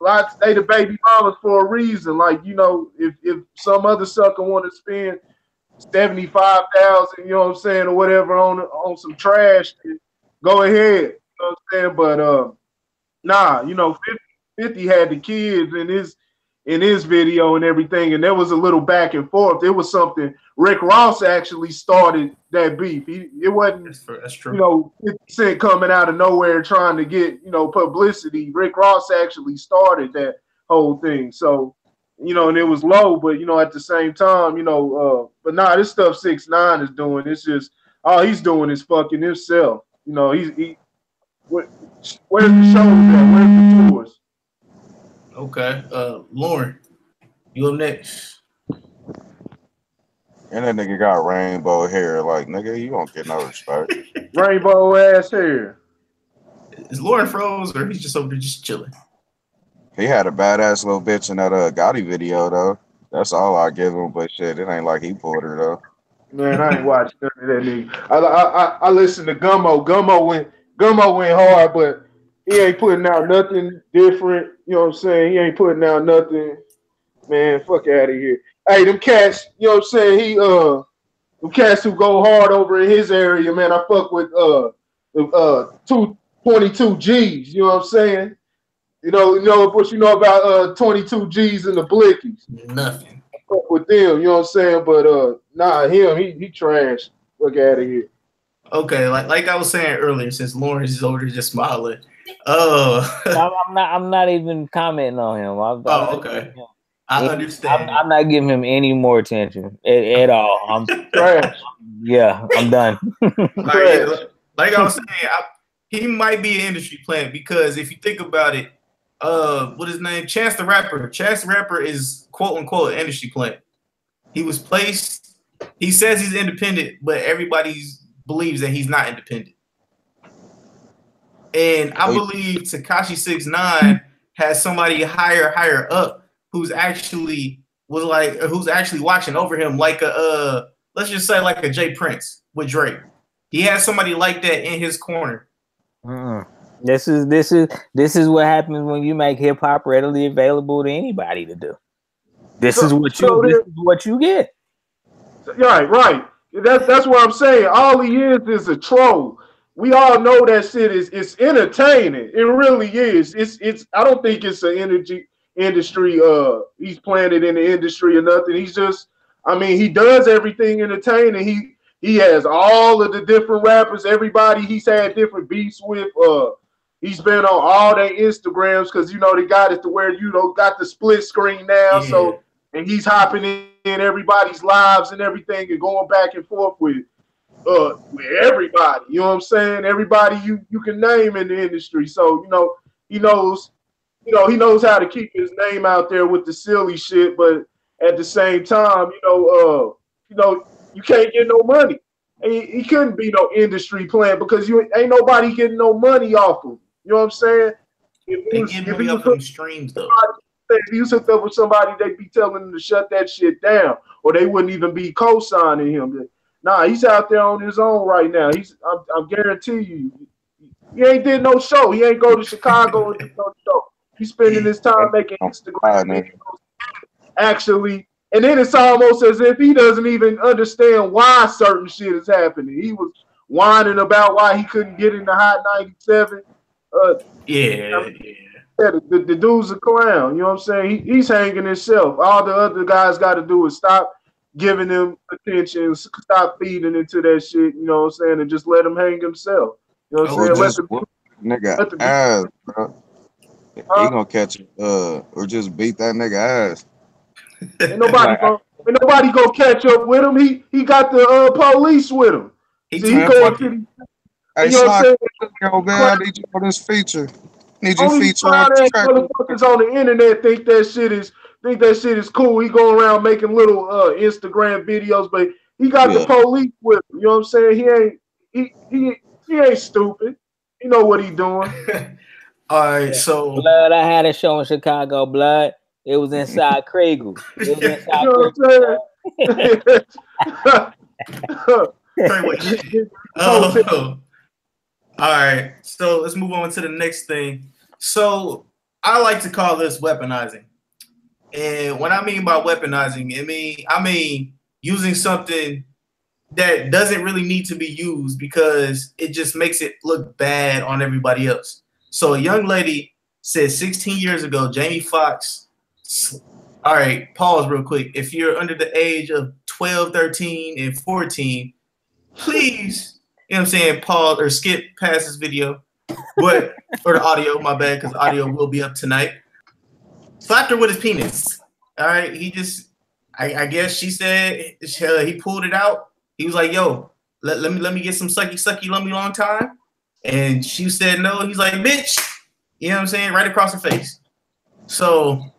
lots they the baby mamas for a reason. Like, if some other sucker want to spend 75,000, you know what I'm saying, or whatever on some trash, go ahead. You know what I'm saying? But nah, 50 had the kids in his video and everything, and there was a little back and forth. It was something Rick Ross actually started that beef. It wasn't that's true. 50 Cent coming out of nowhere trying to get publicity. Rick Ross actually started that whole thing. So and it was low, but at the same time, but nah, this stuff 6ix9ine is doing. It's just all he's doing is fucking himself. Where's the shows at? Where's the tours? Okay, Lauren, you up next. And that nigga got rainbow hair. Like, nigga, you won't get no respect. Rainbow ass hair. Is Lauren froze, or he's just over there just chilling? He had a badass little bitch in that Gotti video, though. That's all I give him, but shit, it ain't like he pulled her, though. Man, I ain't watching none of that nigga. I listened to Gummo. Gummo went hard, but he ain't putting out nothing different. You know what I'm saying? He ain't putting out nothing. Man, fuck out of here. Hey, them cats, you know what I'm saying? them cats who go hard over in his area, man. I fuck with 22 G's. You know what I'm saying? You know what you know about 22 G's and the Blickies. Nothing. I fuck with them. You know what I'm saying? But nah, he trash. Look out of here. Okay, like I was saying earlier, since Lawrence is over there just smiling. I'm not even commenting on him. Okay. I understand. I'm not giving him any more attention at all. I'm trash. Yeah, I'm done. Like I was saying, he might be an industry plant because if you think about it, what his name? Chance the Rapper. Chance the Rapper is quote unquote an industry plant. He was placed. He says he's independent, but everybody believes that he's not independent. And I believe Tekashi 6ix9ine has somebody higher up who's actually watching over him, like let's just say like a Jay Prince with Drake. He has somebody like that in his corner. This is what happens when you make hip hop readily available to anybody to do. This is what you get. Right. That's what I'm saying. All he is a troll. We all know that shit it's entertaining. It really is. It's I don't think it's an industry. He's planted in the industry or nothing. He's just, I mean, he does everything entertaining. He has all of the different rappers. Everybody he's had different beats with. He's been on all their Instagrams because they got it to where got the split screen now. Yeah. So and he's hopping in everybody's lives and everything and going back and forth with everybody. You know what I'm saying? Everybody you can name in the industry. So he knows how to keep his name out there with the silly shit, but at the same time, you can't get no money. He couldn't be no industry plant because ain't nobody getting no money off him. You know what I'm saying? They get money off them streams though. If he was hooked up with somebody, they'd be telling him to shut that shit down, or they wouldn't even be co-signing him. Nah, he's out there on his own right now. I guarantee you, he ain't did no show. He ain't go to Chicago and did no show. He's spending his time making Instagram videos, actually. And then it's almost as if he doesn't even understand why certain shit is happening. He was whining about why he couldn't get in the Hot 97. The dude's a clown. You know what I'm saying? He's hanging himself. All the other guys got to do is stop giving him attention, stop feeding into that shit. You know what I'm saying? And just let him hang himself. You know what I'm saying? Nigga ass, bro. He gonna catch it, or just beat that nigga ass. Ain't nobody gonna catch up with him. He got the police with him. Hey, Slock, I need you on this feature. Need you feature on the track. Motherfuckers on the internet think that shit is cool. He going around making little Instagram videos, but he got the police with him. You know what I'm saying? He ain't stupid. He know what he doing. All right, so Blood, I had a show in Chicago, Blood. It was inside Kriegel. It was inside Kriegel. All right, so let's move on to the next thing. So I like to call this weaponizing. And what I mean by weaponizing, I mean using something that doesn't really need to be used because it just makes it look bad on everybody else. So a young lady said 16 years ago, Jamie Foxx. All right, pause real quick. If you're under the age of 12, 13, and 14, please, you know what I'm saying, pause or skip past this video. But for the audio, my bad, because audio will be up tonight. Slapped her with his penis. All right, he just, I guess she said he pulled it out. He was like, "Yo, let me get some sucky, lummy long time." And she said no. He's like, "Bitch," you know what I'm saying, right across her face. So,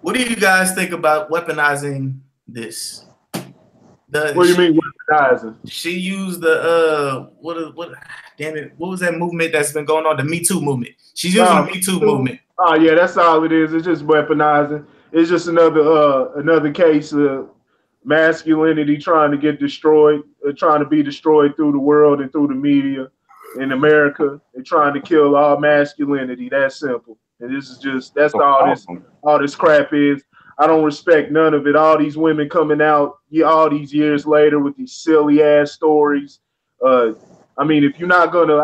what do you guys think about weaponizing this? What do you mean weaponizing? She used the what? Damn it! What was that movement that's been going on? The Me Too movement. She's using the Me Too movement. Oh yeah, that's all it is. It's just weaponizing. It's just another case of masculinity trying to get destroyed, trying to be destroyed through the world and through the media in America. They're trying to kill all masculinity. That's simple. And this is just that's all this crap is. I don't respect none of it. All these women coming out all these years later with these silly ass stories. I mean, if you're not gonna,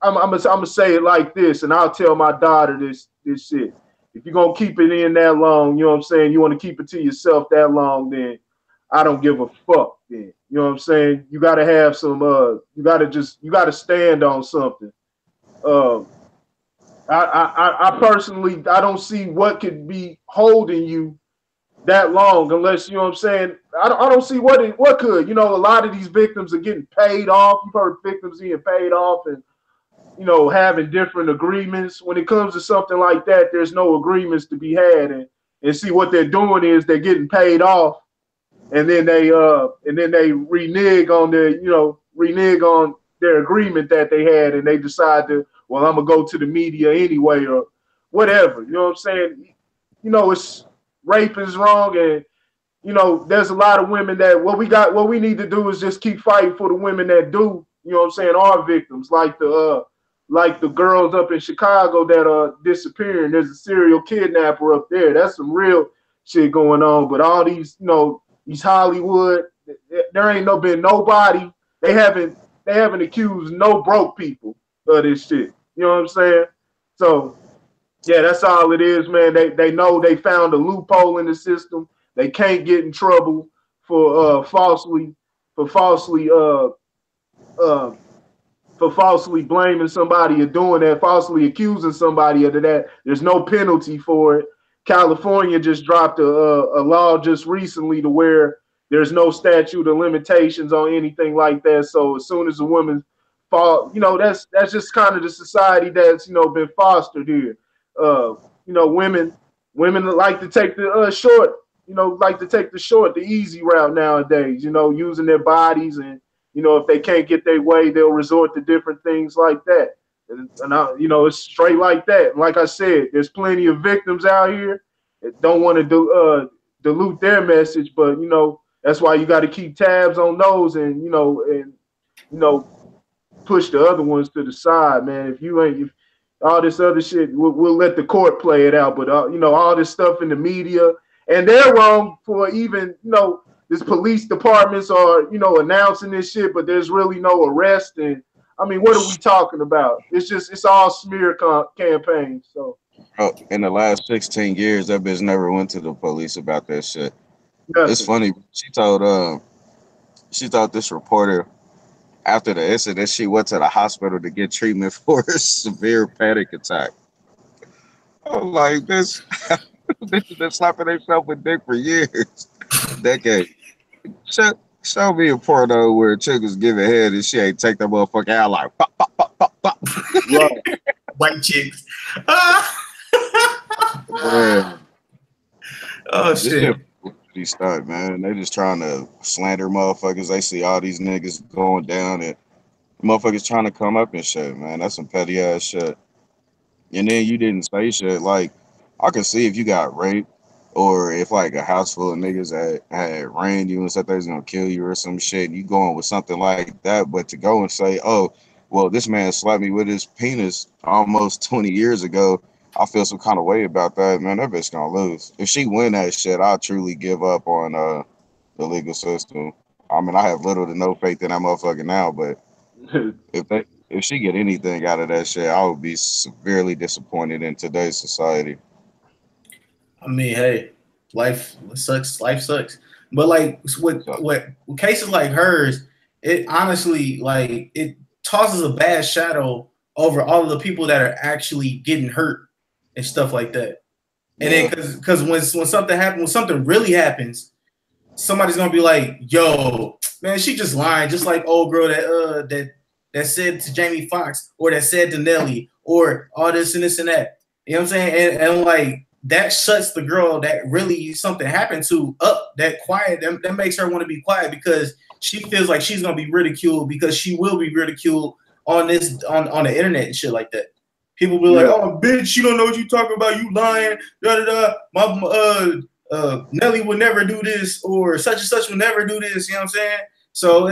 I'm gonna say it like this, and I'll tell my daughter this shit. If you're gonna keep it in that long, you know what I'm saying? You want to keep it to yourself that long, then I don't give a fuck. Then you know what I'm saying? You gotta have some. You gotta stand on something. I personally, I don't see what could be holding you that long, unless, you know what I'm saying. I don't see what could. You know, a lot of these victims are getting paid off. You've heard victims getting paid off, and you know, having different agreements. When it comes to something like that, there's no agreements to be had, and see what they're doing is they're getting paid off, and then they renege on their agreement that they had, and they decide to, well, I'm gonna go to the media anyway, or whatever. You know what I'm saying? You know, it's rape is wrong, and you know, there's a lot of women that what we need to do is just keep fighting for the women that do, you know what I'm saying, are victims, like the girls up in Chicago that are disappearing. There's a serial kidnapper up there. That's some real shit going on. But all these, you know, these Hollywood, there ain't been nobody. They haven't accused no broke people of this shit. You know what I'm saying? So yeah, that's all it is, man. They know they found a loophole in the system. They can't get in trouble for falsely blaming somebody or doing that, falsely accusing somebody of that. There's no penalty for it. California just dropped a law just recently to where there's no statute of limitations on anything like that. So as soon as a woman fall, you know, that's just kind of the society that's, you know, been fostered here. You know, women like to take the short, you know, like to take the easy route nowadays, you know, using their bodies, and you know, if they can't get their way, they'll resort to different things like that. And you know, it's straight like that. And like I said, there's plenty of victims out here that don't want to dilute their message, but you know, that's why you got to keep tabs on those, and you know, push the other ones to the side, man. If all this other shit, we'll let the court play it out. But you know, all this stuff in the media, and they're wrong for even, you know, this police departments are, you know, announcing this shit, but there's really no arrest. And I mean, what are we talking about? It's all smear campaigns. So in the last 16 years, that bitch never went to the police about that shit. nothing. It's funny. She told this reporter after the incident she went to the hospital to get treatment for a severe panic attack. I'm like, this has been slapping themselves with dick for years, decades. Show me a porno where a chick was giving head and she ain't take that motherfucker out like pop, pop, pop, pop, pop. Right. White chicks. Man, Oh shit. These stuff, man. They just trying to slander motherfuckers. They see all these niggas going down and motherfuckers trying to come up and shit, man. That's some petty ass shit. And then you didn't say shit. Like, I could see if you got raped, or if like a house full of niggas that had ran you and said they was gonna kill you or some shit, and you going with something like that. But to go and say, oh, well, this man slapped me with his penis almost 20 years ago, I feel some kind of way about that, man. That bitch gonna lose. If she win that shit, I'll truly give up on the legal system. I mean, I have little to no faith in that motherfucker now, but if she get anything out of that shit, I would be severely disappointed in today's society. I mean, hey, life sucks. Life sucks. But like with cases like hers, it honestly, like, it tosses a bad shadow over all of the people that are actually getting hurt and stuff like that. And then because when something happens, when something really happens, somebody's gonna be like, "Yo, man, she just lying," just like old girl that said to Jamie Foxx, or that said to Nelly, or all this and this and that. You know what I'm saying? And like, that shuts the girl that really something happened to up. That quiet, that makes her want to be quiet, because she feels like she's gonna be ridiculed, because she will be ridiculed on the internet and shit like that. People be like, "Oh, bitch, you don't know what you talking about. You lying." Da da da. Nelly would never do this, or such and such would never do this. You know what I'm saying? So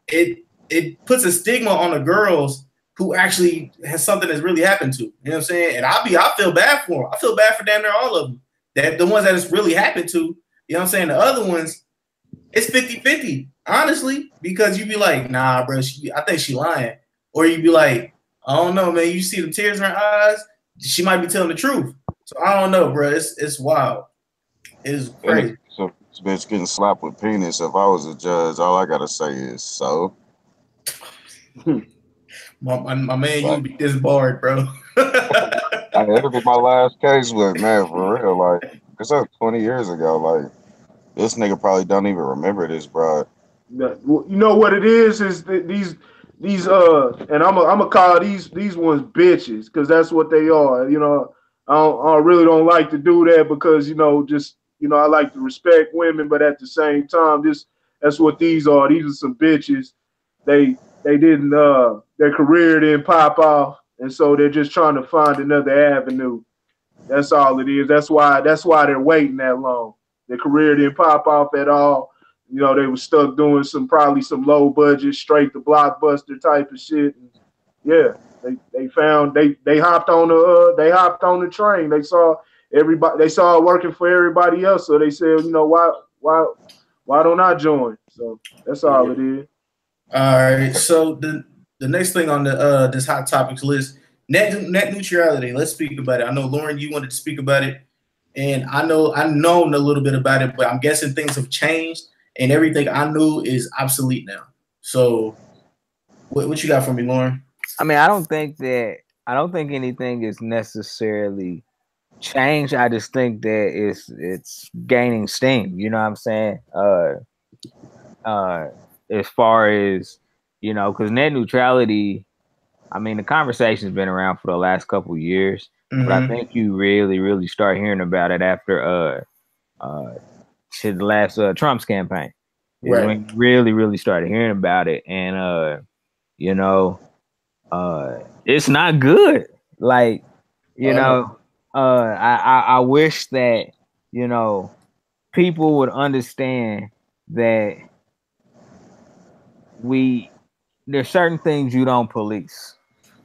it puts a stigma on the girls who actually has something that's really happened to. You know what I'm saying? And I feel bad for them. I feel bad for damn near all of them, that the ones that it's really happened to, you know what I'm saying? The other ones, it's 50-50, honestly, because you be like, nah, bro, I think she lying. Or you be like, I don't know, man. You see the tears in her eyes, she might be telling the truth. So I don't know, bro. It's wild. It's crazy. So this bitch getting slapped with penis. If I was a judge, all I gotta say is so. My man, you would be disbarred, bro. It'll be my last case, but man, for real, like, cause that was 20 years ago. Like, this nigga probably don't even remember this, bro. You know what it is that these and I'm gonna call these ones bitches because that's what they are. You know, I really don't like to do that because I like to respect women, but at the same time, that's what these are. These are some bitches. They didn't their career didn't pop off, and so they're just trying to find another avenue. That's all it is. That's why they're waiting that long. Their career didn't pop off at all. You know, they were stuck doing probably some low budget, straight to blockbuster type of shit. And yeah, they hopped on the train. They saw it working for everybody else. So they said, why don't I join? So that's all it is. All right. So the next thing on the this hot topics list, net neutrality. Let's speak about it. I know Lauren, you wanted to speak about it, and I've known a little bit about it, but I'm guessing things have changed, and everything I knew is obsolete now. So, what you got for me, Lauren? I mean, I don't think anything is necessarily changed. I just think that it's gaining steam. You know what I'm saying? As far as because net neutrality, I mean, the conversation's been around for the last couple of years, but I think you really, really start hearing about it after the last Trump's campaign. Right. When you really, really started hearing about it, and it's not good. Like, I wish that people would understand that there's certain things you don't police.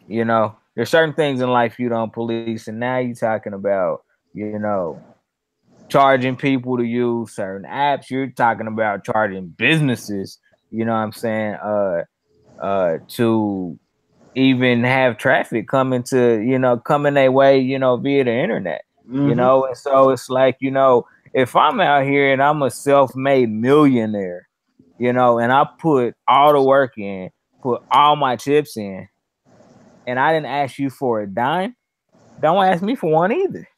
There's certain things in life you don't police, and now you're talking about charging people to use certain apps. You're talking about charging businesses, you know what I'm saying, to even have traffic coming their way, via the internet. And so it's like, if I'm out here and I'm a self-made millionaire, and I put all the work in, put all my chips in, and I didn't ask you for a dime, don't ask me for one either.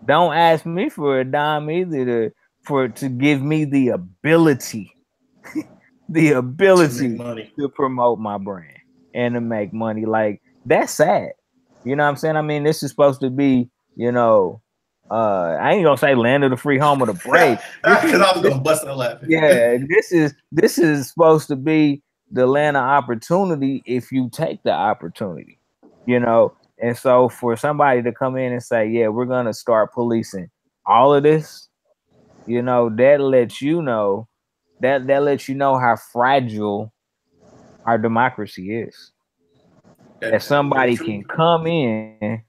Don't ask me for a dime either to give me the ability to promote my brand and to make money. Like, that's sad. You know what I'm saying? I mean, this is supposed to be, I ain't gonna say land of the free, home of the brave. Because I was gonna bust out laughing. Yeah, this is supposed to be the land of opportunity if you take the opportunity, And so for somebody to come in and say, yeah, we're gonna start policing all of this, that lets you know how fragile our democracy is. That somebody can come in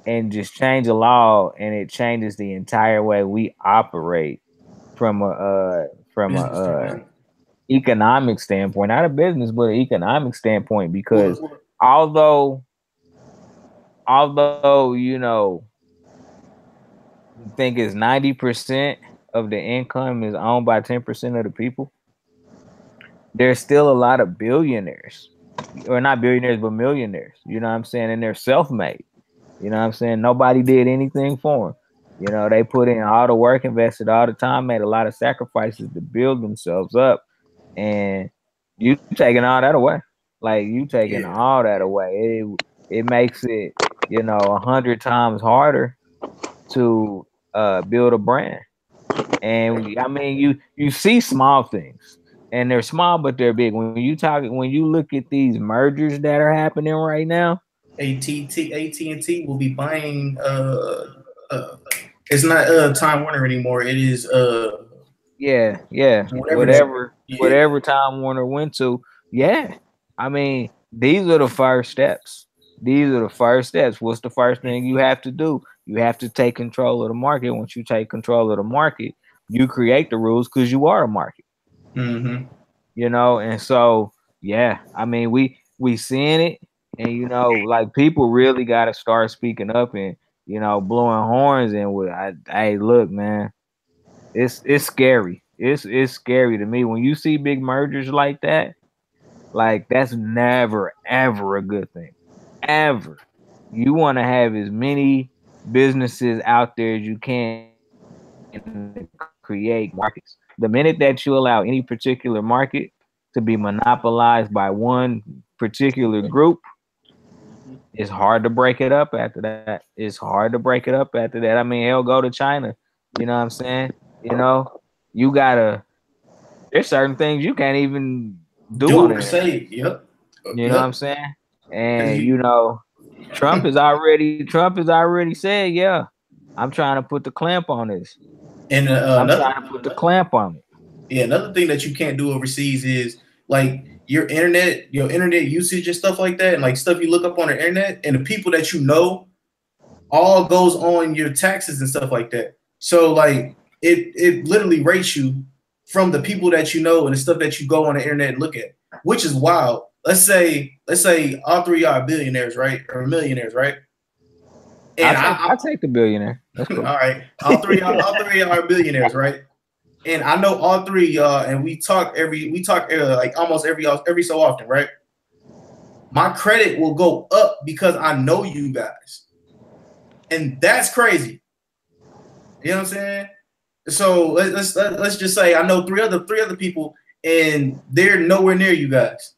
and just change a law, and it changes the entire way we operate from a economic standpoint, not a business, but an economic standpoint. Because although you think it's 90% of the income is owned by 10% of the people, there's still a lot of billionaires, or not billionaires, but millionaires, you know what I'm saying? And they're self-made, you know what I'm saying? Nobody did anything for them. They put in all the work, invested all the time, made a lot of sacrifices to build themselves up, and you taking all that away. Like, you taking all that away. It makes it, 100 times harder to build a brand. And I mean, you see small things, and they're small, but they're big. When you look at these mergers that are happening right now, AT&T will be buying. It's not Time Warner anymore. It is whatever Time Warner went to. Yeah, I mean, these are the first steps. These are the first steps. What's the first thing you have to do? You have to take control of the market. Once you take control of the market, you create the rules because you are a market. Mm-hmm. You know, and so yeah, I mean, we seeing it, and you know, like people really got to start speaking up and you know, blowing horns. And hey, look, man, it's scary. It's scary to me when you see big mergers like that. Like that's never ever a good thing, ever. You want to have as many businesses out there as you can to create markets. The minute that you allow any particular market to be monopolized by one particular group, it's hard to break it up after that. It's hard to break it up after that. I mean, hell, go to China. You know what I'm saying? You know, you gotta. There's certain things you can't even do on or it. say. Yep. You know what I'm saying? And you you know, Trump has already said, yeah, I'm trying to put the clamp on this. And I'm trying to put the clamp on it. Yeah, another thing that you can't do overseas is like your internet usage and stuff like that, and like stuff you look up on the internet, and the people that you know all goes on your taxes and stuff like that. So like it literally rates you from the people that you know and the stuff that you go on the internet and look at, which is wild. Let's say all three are billionaires, right? Or millionaires, right? And I'll take the billionaire. That's cool. All right. All three are billionaires, right? And I know all three y'all, and we talk like almost every so often, right? My credit will go up because I know you guys. And that's crazy. You know what I'm saying? So let's just say I know three other people and they're nowhere near you guys.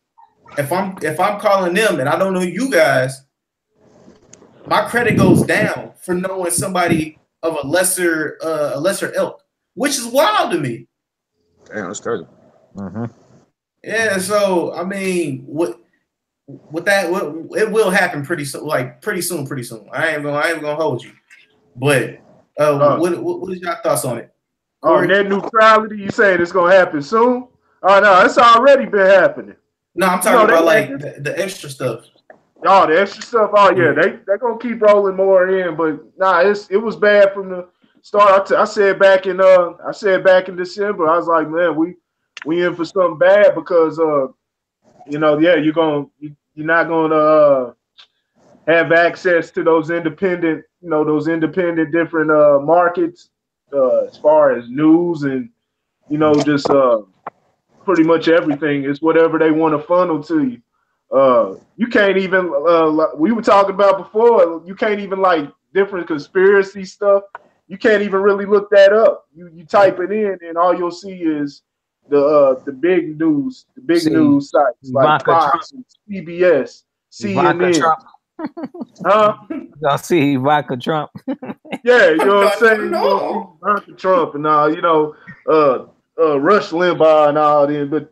If I'm calling them and I don't know you guys, my credit goes down for knowing somebody of a lesser ilk, which is wild to me. Damn, that's crazy. Mm-hmm. Yeah, so I mean, with that, it will happen pretty soon. I ain't gonna hold you, but what is your thoughts on it? Corey? Net neutrality, you saying it's gonna happen soon? Oh no, it's already been happening. No, I'm talking about like the extra stuff. Oh, the extra stuff. Oh yeah, they're gonna keep rolling more in, but nah, it was bad from the start. I said back in December, I was like, man, we in for something bad because you know, yeah, you're not gonna have access to those independent different markets as far as news and you know just pretty much everything. It's whatever they want to funnel to you. You can't even like we were talking about before. You can't even like different conspiracy stuff. You can't even really look that up. You type it in, and all you'll see is the big news, news sites like Fox, and CBS, CNN. You gonna see Ivanka Trump? Yeah, you know what I'm saying. You gonna see Ivanka Trump and all. You know, Rush Limbaugh and all them. But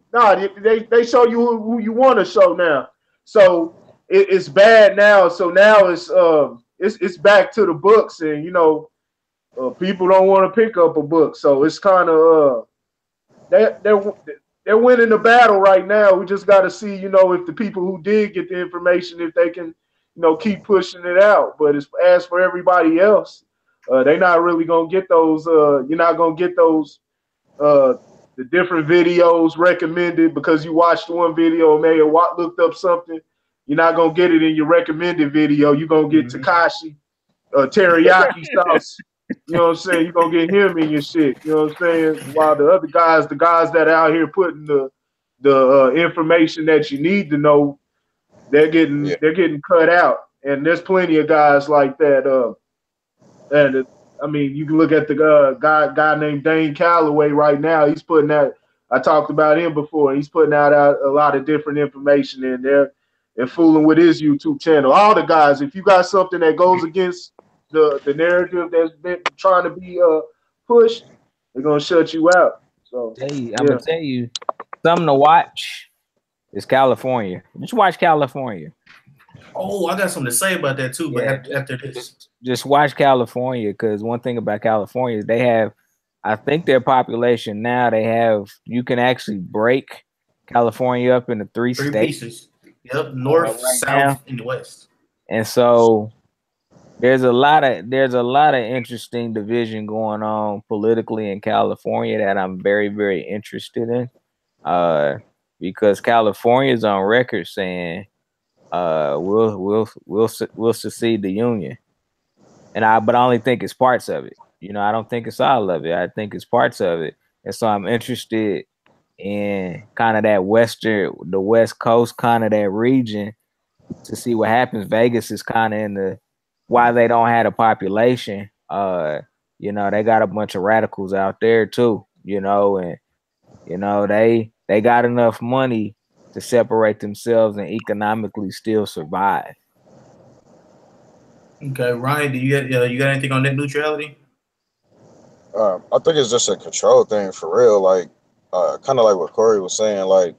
they show you who you want to show now. So it's bad now. So now it's back to the books, and you know, people don't want to pick up a book. So it's kind of they're winning the battle right now. We just got to see, you know, if the people who did get the information, if they can, you know, keep pushing it out. But as for everybody else, they're not really gonna get those. You're not gonna get those. The different videos recommended because you watched one video and may have looked up something. You're not gonna get it in your recommended video. You're gonna get Tekashi teriyaki sauce. You know what I'm saying? You're gonna get him in your shit. You know what I'm saying? While the other guys, the guys that are out here putting the information that you need to know, they're getting cut out. And there's plenty of guys like that. And I mean, you can look at the guy named Dane Calloway right now. He's putting out. I talked about him before. He's putting out a lot of different information in there and fooling with his YouTube channel. All the guys, if you got something that goes against the narrative that's been trying to be pushed, they're gonna shut you out. So I'm gonna tell you something to watch. Is California. Just watch California. Oh, I got something to say about that too. But after this, just watch California, because one thing about California is they have, I think their population now, you can actually break California up into three states. Pieces. Yep, north, south, and west. And so there's a lot of interesting division going on politically in California that I'm very, very interested in. Because California is on record saying we'll secede the union. But I only think it's parts of it. You know, I don't think it's all of it. I think it's parts of it. And so I'm interested in kind of that the West Coast, kind of that region, to see what happens. Vegas is kind of in the why they don't have a population. You know, they got a bunch of radicals out there too. You know, and you know they got enough money to separate themselves and economically still survive. Okay, Ryan, do you got anything on net neutrality? I think it's just a control thing for real. Like, kind of like what Corey was saying. Like,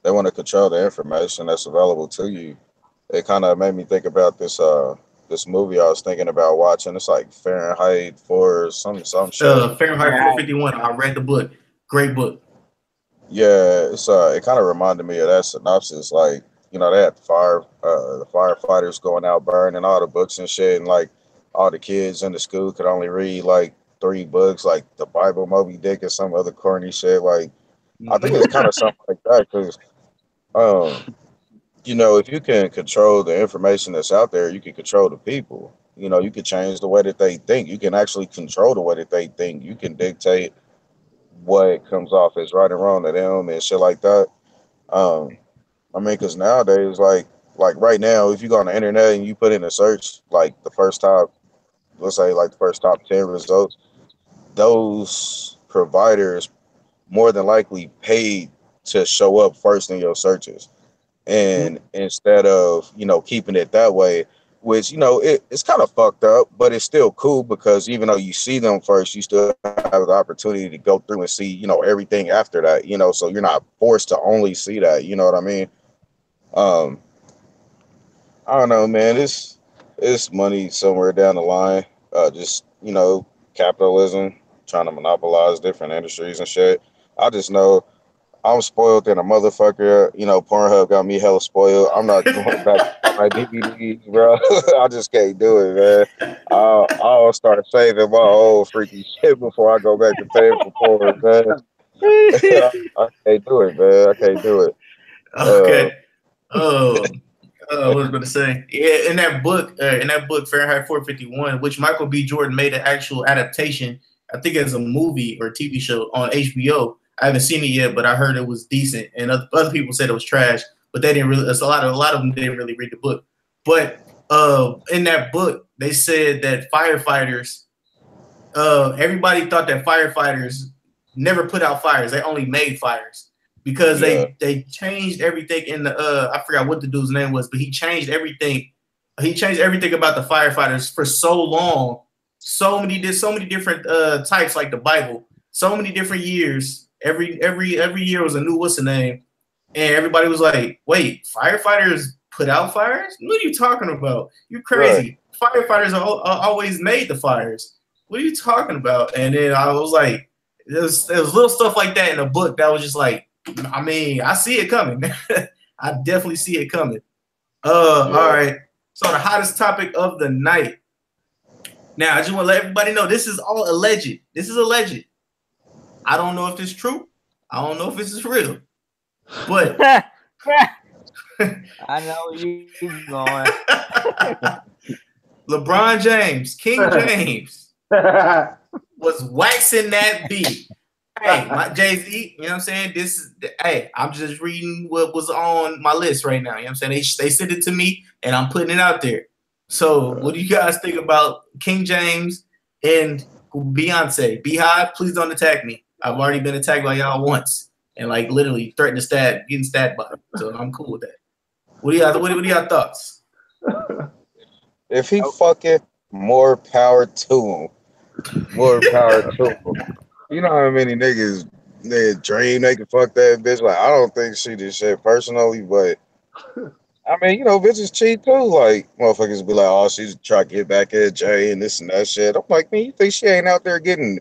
they want to control the information that's available to you. It kind of made me think about this movie I was thinking about watching. It's like Fahrenheit 4 some shit. Fahrenheit 451. I read the book. Great book. Yeah, it's it kind of reminded me of that synopsis. Like, you know, they had the firefighters going out burning all the books and shit, and like all the kids in the school could only read like 3 books, like the Bible, Moby Dick, and some other corny shit. Like, I think it's kind of something like that because, you know, if you can control the information that's out there, you can control the people. You know, you can change the way that they think. You can actually control the way that they think. You can dictate what comes off as right and wrong to them and shit like that. I mean, because nowadays, like right now, if you go on the internet and you put in a search, like the first top, let's say like the first top 10 results, those providers more than likely paid to show up first in your searches. And instead of, you know, keeping it that way, which, you know, it's kind of fucked up, but it's still cool because even though you see them first, you still have the opportunity to go through and see, you know, everything after that, you know, so you're not forced to only see that, you know what I mean? I don't know, man, it's money somewhere down the line. Just, you know, capitalism trying to monopolize different industries and shit. I just know I'm spoiled than a motherfucker. You know, Pornhub got me hella spoiled. I'm not going back to my DVDs, bro. I just can't do it, man. I'll start saving my old freaky shit before I go back to paying for porn, man. I can't do it, man. I can't do it. Okay. What was I going to say? Yeah, in that book, Fahrenheit 451, which Michael B. Jordan made an actual adaptation, I think as a movie or TV show on HBO. I haven't seen it yet, but I heard it was decent, and other people said it was trash. But they didn't really. A lot of them didn't really read the book. But in that book, they said that firefighters, everybody thought that firefighters never put out fires; they only made fires because they changed everything in the. I forgot what the dude's name was, but he changed everything. He changed everything about the firefighters for so long. So many different types, like the Bible. So many different years. Every year was a new what's the name, and everybody was like, "Wait, firefighters put out fires? What are you talking about? You're crazy! Right. Firefighters always made the fires. What are you talking about?" And then I was like, "There was little stuff like that in the book that was just like, I mean, I see it coming. I definitely see it coming." All right. So the hottest topic of the night. Now I just want to let everybody know this is all alleged. This is alleged. I don't know if this is true. I don't know if this is real. But I know you going. LeBron James, King James, was waxing that beat. Hey, my Jay-Z, you know what I'm saying? Hey, I'm just reading what was on my list right now. You know what I'm saying? They sent it to me and I'm putting it out there. So what do you guys think about King James and Beyonce? Beehive, please don't attack me. I've already been attacked by y'all once and like literally threatened to getting stabbed by him. So I'm cool with that. What are y'all thoughts? If he fucking, more power to him. More power to him. You know how many niggas they dream they can fuck that bitch? Like, I don't think she did shit personally, but I mean, you know, bitches cheat too. Like, motherfuckers be like, "Oh, she's trying to get back at Jay and this and that shit." I'm like, man, you think she ain't out there getting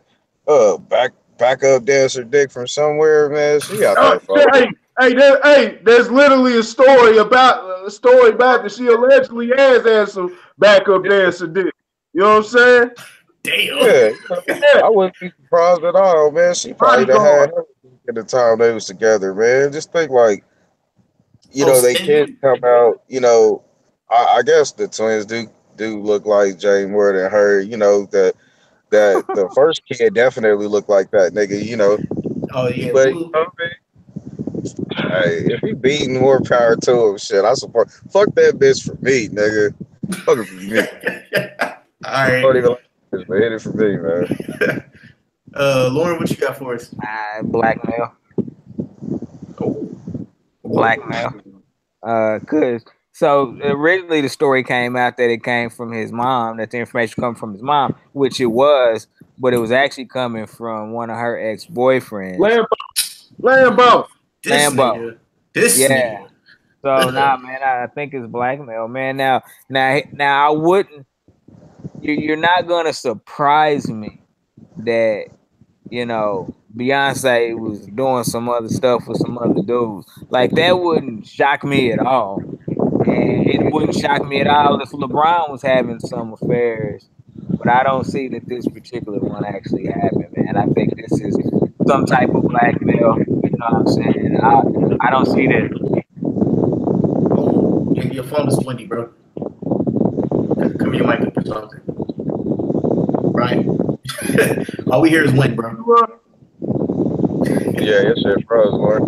backup dancer dick from somewhere, man? She out there fucking. Hey, there's literally a story about story back that she allegedly has had some backup dancer dick. You know what I'm saying? Damn. Yeah, I wouldn't be surprised at all, man. She probably done had her at the time they was together, man. Just think like, they kids come out, I guess the twins do look like Jay more than her, that the first kid definitely looked like that nigga, Oh yeah, but Blue. Hey, if he beating, more power to him. Shit, I support. Fuck that bitch for me, nigga. Fuck it for me. All right. Don't even like this, but hit it for me, man. Lauren, what you got for us? Blackmail. Oh. Blackmail. Cause so originally the story came out that it came from his mom, that the information come from his mom, which it was, but it was actually coming from one of her ex-boyfriends. Lambo. This nigga. So man, I think it's blackmail, man. Now I wouldn't. You're not gonna surprise me that Beyonce was doing some other stuff with some other dudes. Like that wouldn't shock me at all, and it wouldn't shock me at all if LeBron was having some affairs. But I don't see that this particular one actually happened, man. I think this is some type of blackmail. You know what I'm saying? I don't see that. Oh, your phone is windy, bro. Come here, your mic up or something. Right. All we hear is wind, bro. Yeah, your shit froze, Lauren.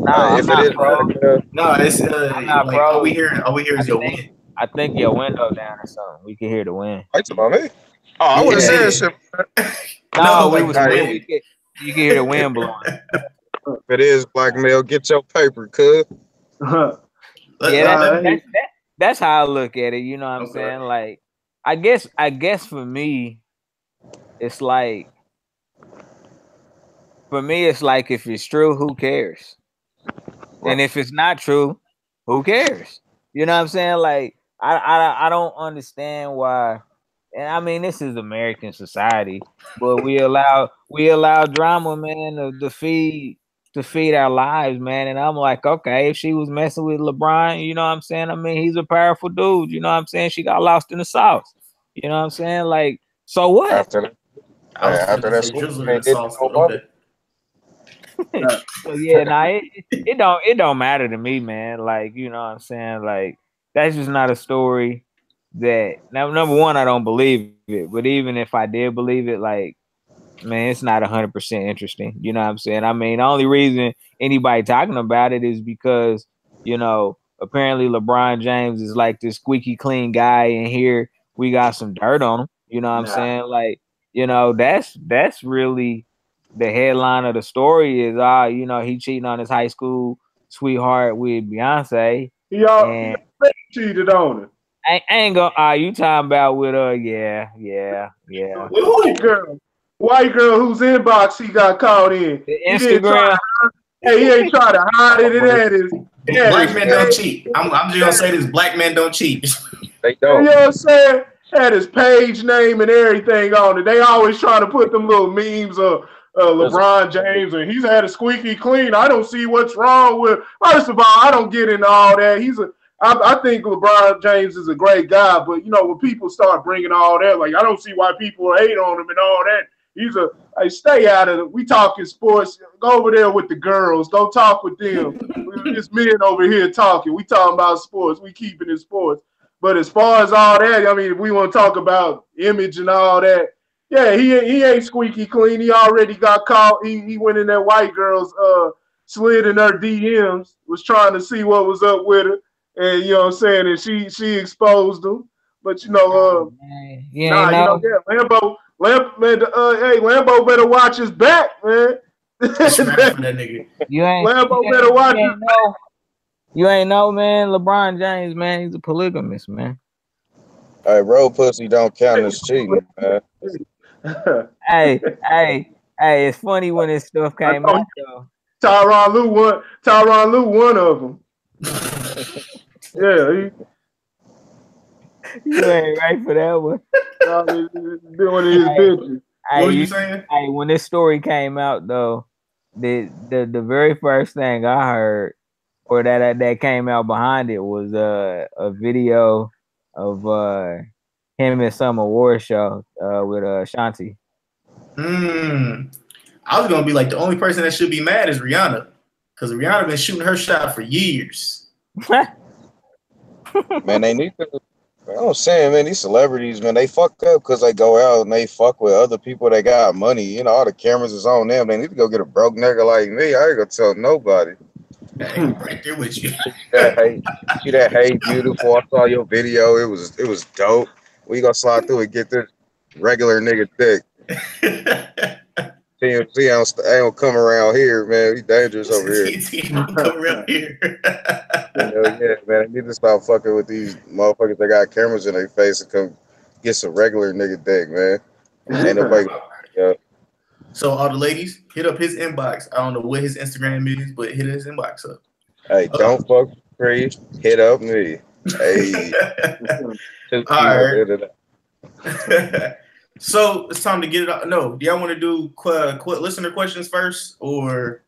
No, if it is blackmail, no, it's like all we hear is your wind. I think your window down or something. We can hear the wind. Wait about me. Oh, I would have said shit. No, we was wind. You can hear the wind blowing. If it is blackmail, get your paper, cuz. That's how I look at it. You know what I'm saying? Like, I guess for me, it's like if it's true, who cares? Right. And if it's not true, who cares? You know what I'm saying? Like, I don't understand why. And I mean, this is American society, but we allow drama, man, to feed our lives, man. And I'm like, okay, if she was messing with LeBron, you know what I'm saying? I mean, he's a powerful dude. You know what I'm saying? She got lost in the sauce. You know what I'm saying? Like, so what? After that, so yeah, it don't matter to me, man. Like, you know what I'm saying? Like, that's just not a story that now, number one, I don't believe it, but even if I did believe it, like, man, it's not 100% interesting. You know what I'm saying? I mean, the only reason anybody talking about it is because, apparently LeBron James is like this squeaky clean guy, and here we got some dirt on him. You know what I'm saying? Like, that's really the headline of the story is, he cheating on his high school sweetheart with Beyonce. He cheated on her. I ain't gonna. You talking about with her? Yeah. White girl whose inbox he got caught in. The Instagram. He ain't trying to hide it. Black men don't cheat. I'm just gonna say this: black men don't cheat. They don't. You know what I'm saying? Had his page name and everything on it. They always try to put them little memes of LeBron James, and he's had a squeaky clean. I don't see what's wrong with. First of all, I don't get into all that. I think LeBron James is a great guy, but when people start bringing all that, like, I don't see why people hate on him and all that. Stay out of it. We talking sports. Go over there with the girls. Go talk with them. It's men over here talking. We talking about sports. We keeping it sports. But as far as all that, I mean, if we want to talk about image and all that, yeah, he ain't squeaky clean. He already got caught. He went in that white girl's slid in her DMs, was trying to see what was up with her, and you know what I'm saying, and she exposed him. But Lambo better watch his back, man. Lambo better watch his back. You ain't know, man. LeBron James, man, he's a polygamist, man. Hey, road pussy don't count as cheating, man. hey, it's funny when this stuff came out, though. Tyronn Lue, one of them. Yeah, you ain't right for that one. Doing his bitches. What were you saying? Hey, when this story came out, though, the very first thing I heard or that came out behind it was a video of him at some award show with Shanti. I was gonna be like, the only person that should be mad is Rihanna, because Rihanna been shooting her shot for years. Man, they need to. I'm saying, man, these celebrities, man, they fuck up because they go out and they fuck with other people that got money. You know, all the cameras is on them. They need to go get a broke nigga like me. I ain't gonna tell nobody. Hey, I'm right there with you. See that hey beautiful. I saw your video. It was dope. We gonna slide through and get this regular nigga dick. TMC ain't come around here, man. We dangerous over here. TMC come around here. Yeah, man. I need to stop fucking with these motherfuckers that got cameras in their face and come get some regular nigga dick, man. Ain't nobody. Yeah. So all the ladies, hit up his inbox. I don't know what his Instagram is, but hit his inbox up. Hey, don't fuck free. Hit up me. Hey. All right. So it's time to get it out. No, do y'all want to do listener questions first, or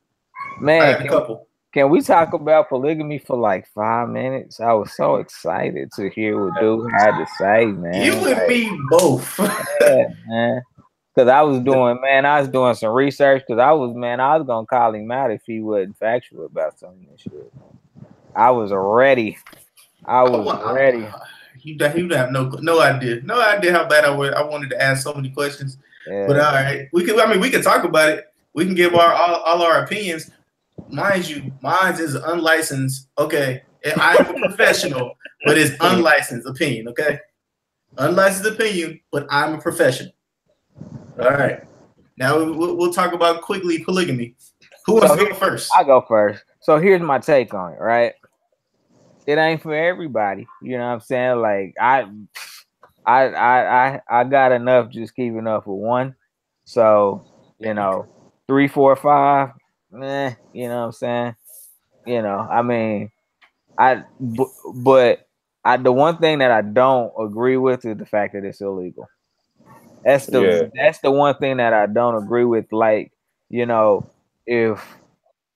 man? I got a couple. Can we talk about polygamy for like 5 minutes? I was so excited to hear what dude had to say, man. You and me both. Yeah, man. Because I was doing some research. Because I was gonna call him out if he wasn't factual about some of this shit. I was ready. Ready. You have no idea how bad I wanted to ask so many questions. Yeah. But all right, we can talk about it. We can give all our opinions. Mind you, mine is unlicensed. Okay, I'm a professional, but it's unlicensed opinion. Okay, unlicensed opinion, but I'm a professional. All right, now we'll talk about quickly polygamy. Who wants to go first? I go first. So here's my take on it. Right, it ain't for everybody. You know what I'm saying? Like I got enough just keeping up with one. So 3, 4, 5. You know what I'm saying? I mean, but the one thing that I don't agree with is the fact that it's illegal. That's the one thing that I don't agree with. Like, if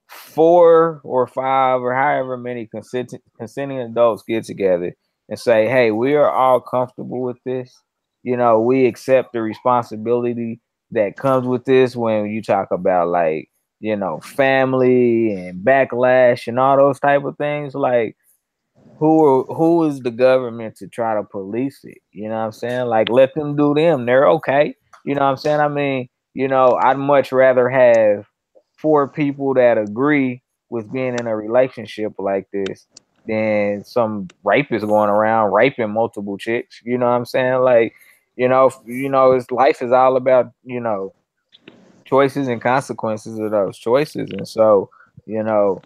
4 or 5 or however many consenting adults get together and say, hey, we are all comfortable with this. We accept the responsibility that comes with this when you talk about like, family and backlash and all those type of things. Like, who is the government to try to police it? You know what I'm saying? Like, let them do them. They're okay. You know what I'm saying? I mean, I'd much rather have 4 people that agree with being in a relationship like this than some rapist going around raping multiple chicks. You know what I'm saying? Like, it's life is all about, choices and consequences of those choices. And so, to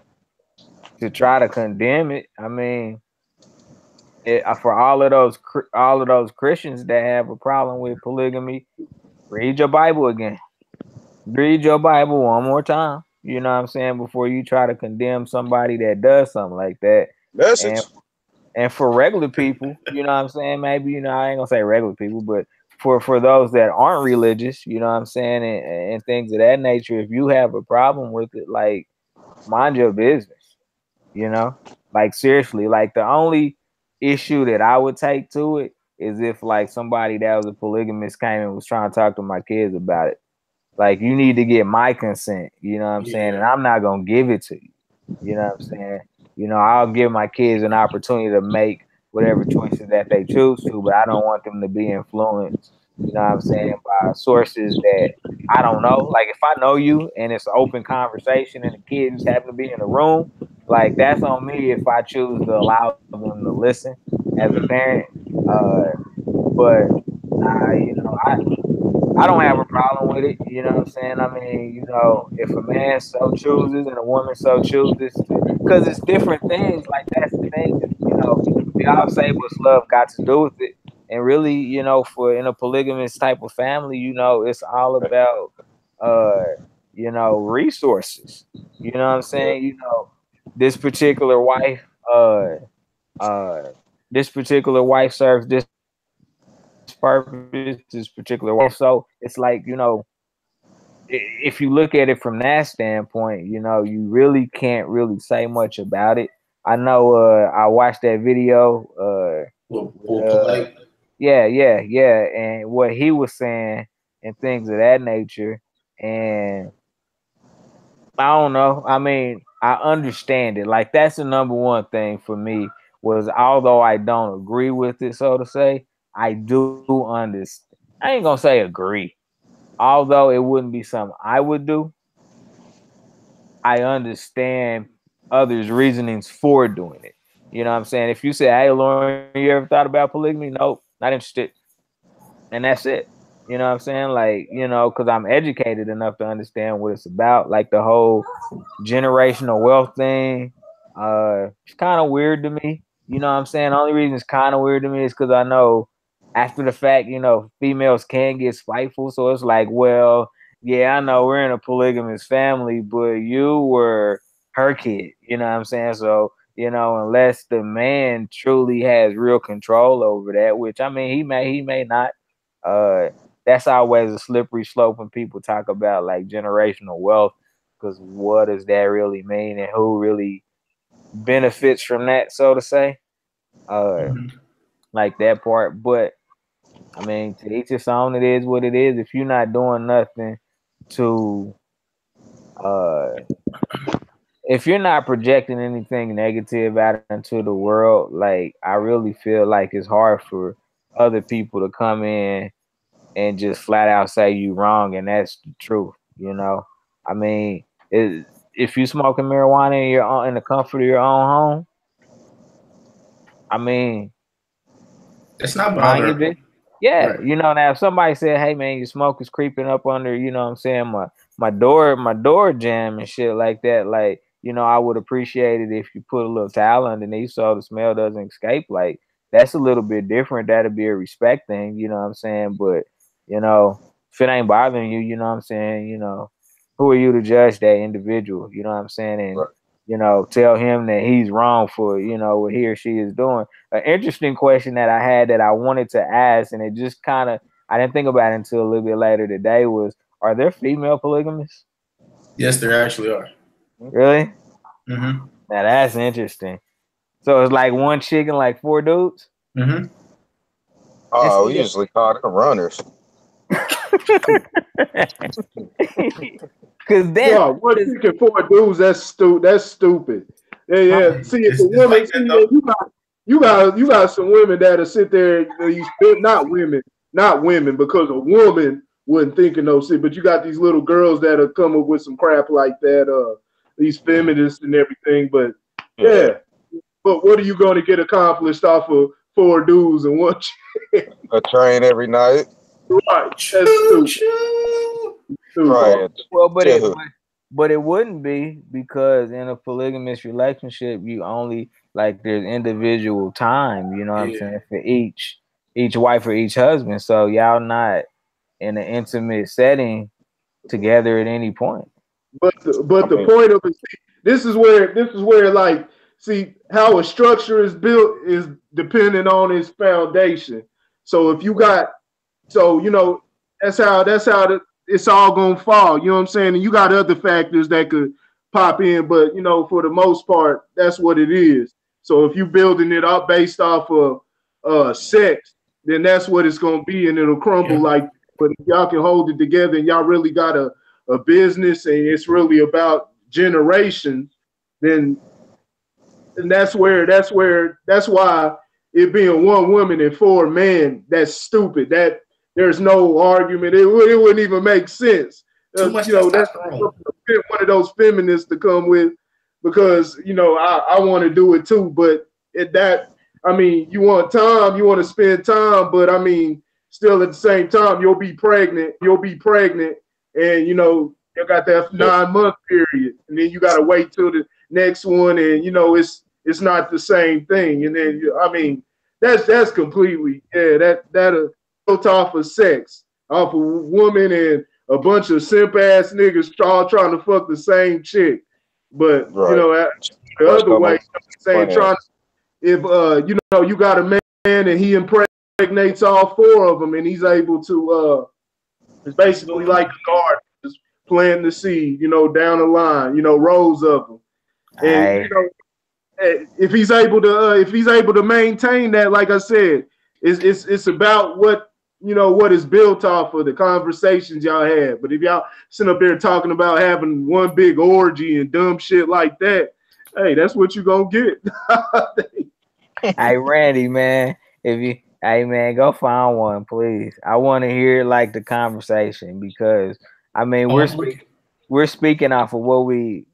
try to condemn it, I mean, for all of those Christians that have a problem with polygamy, read your Bible again. Read your Bible one more time. You know what I'm saying? Before you try to condemn somebody that does something like that. Message. And for regular people, you know what I'm saying? Maybe, I ain't gonna say regular people, but for those that aren't religious, you know what I'm saying, and things of that nature, if you have a problem with it, like, mind your business. Like, seriously, like, the only issue that I would take to it is if like somebody that was a polygamist came and was trying to talk to my kids about it. Like, you need to get my consent, you know what I'm saying? And I'm not gonna give it to you. You know what I'm saying? I'll give my kids an opportunity to make whatever choices that they choose to, but I don't want them to be influenced, you know what I'm saying, by sources that I don't know. Like, if I know you and it's an open conversation and the kids happen to be in the room, like, that's on me if I choose to allow them to listen as a parent. But I don't have a problem with it. You know what I'm saying? I mean, if a man so chooses and a woman so chooses, because it's different things. Like, that's the thing. We all say what's love got to do with it. And really, for in a polygamous type of family, it's all about, resources. You know what I'm saying? This particular wife, serves this purpose, this particular wife. So it's like, if you look at it from that standpoint, you know, you really can't really say much about it. I know I watched that video. Yeah, and what he was saying and things of that nature. And I don't know. I mean, I understand it. Like that's the number one thing for me was although I don't agree with it, so to say, I do understand. I ain't gonna say agree. Although it wouldn't be something I would do, I understand others' reasonings for doing it. You know what I'm saying? If you say, hey Lauren, you ever thought about polygamy? Nope, not interested. And that's it. You know what I'm saying? Like, you know, because I'm educated enough to understand what it's about. Like the whole generational wealth thing. It's kind of weird to me. You know what I'm saying? The only reason it's kind of weird to me is because I know after the fact, you know, females can get spiteful. So it's like, well, yeah, I know we're in a polygamous family, but you were her kid. You know what I'm saying? So, you know, unless the man truly has real control over that, which I mean, he may not. That's always a slippery slope when people talk about like generational wealth, because what does that really mean and who really benefits from that, so to say? Like that part. But I mean, to each his own, it is what it is. If you're not doing nothing to if you're not projecting anything negative out into the world, like I really feel like it's hard for other people to come in and just flat out say you wrong, and that's the truth. You know, I mean, if you smoking marijuana in your own, in the comfort of your own home, I mean, it's not mind your bothering. business. Yeah, right. You know, now if somebody said, "Hey man, your smoke is creeping up under," you know what I'm saying, my door jam and shit like that, like, you know, I would appreciate it if you put a little towel underneath so the smell doesn't escape. Like that's a little bit different. That'd be a respect thing, you know what I'm saying? But you know, if it ain't bothering you, you know what I'm saying, you know, who are you to judge that individual? You know what I'm saying? And right. You know, tell him that he's wrong for, you know, what he or she is doing. An interesting question that I had that I wanted to ask, and it just kind of, I didn't think about it until a little bit later today, was, are there female polygamists? Yes, there actually are. Really? Mm-hmm. Now that's interesting. So it's like one chick and like 4 dudes? Mm-hmm. Oh, we usually call them runners. Because then, no, one chick and 4 dudes, that's stupid. Yeah. See, if a woman, like you got some women that'll sit there. Not women, because a woman wouldn't think of no shit. But you got these little girls that'll come up with some crap like that. These feminists and everything. But yeah. But what are you going to get accomplished off of 4 dudes and one chick? A train every night. Right. That's stupid. Right. Well, but it wouldn't be, because in a polygamous relationship, you only, like, there's individual time, you know what I'm saying, for each wife or each husband. So y'all not in an intimate setting together at any point. But the point of it, this is where like, see how a structure is built is dependent on its foundation. So if you got, so you know, that's how it's all gonna fall. You know what I'm saying? And you got other factors that could pop in, but you know, for the most part, that's what it is. So if you're building it up based off of sex, then that's what it's gonna be, and it'll crumble like. But if y'all can hold it together and y'all really got a business and it's really about generations, then that's why it being 1 woman and 4 men, that's stupid. That there's no argument. It wouldn't even make sense. Too much, you know, that's one of those feminists to come with, because you know I want to do it too. But I mean, you want time, you want to spend time, but I mean, still at the same time, you'll be pregnant, and you know you got that 9-month period, and then you got to wait till the next one, and you know it's not the same thing. And then I mean, that's completely that built off of sex, off of woman and a bunch of simp ass niggas all trying to fuck the same chick. But you know, the other way, if you know, you got a man and he impregnates all 4 of them, and he's able to it's basically like a guard, just planting the seed, you know, down the line, you know, rows of them. And you know, if he's able to maintain that, like I said, it's about what, you know, what is built off of the conversations y'all had. But if y'all sitting up there talking about having one big orgy and dumb shit like that, hey, that's what you gonna get. Hey, Randy, man, hey man, go find one, please. I want to hear like the conversation, because I mean we're speaking off of what we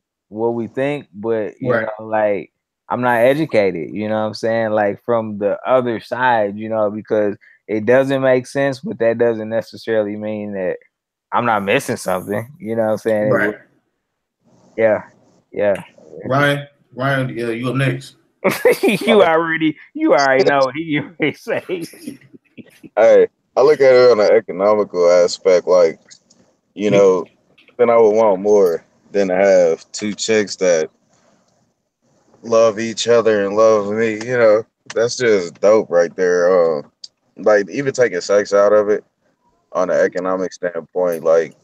think, but you know, like I'm not educated, you know what I'm saying, like from the other side, you know, because it doesn't make sense, but that doesn't necessarily mean that I'm not missing something, you know what I'm saying? Right. Yeah. Ryan, yeah, you up next. you already know what you say. Hey, I look at it on an economical aspect, like, you know, then I would want more than to have two chicks that love each other and love me. You know, that's just dope right there. Like, even taking sex out of it on an economic standpoint, like,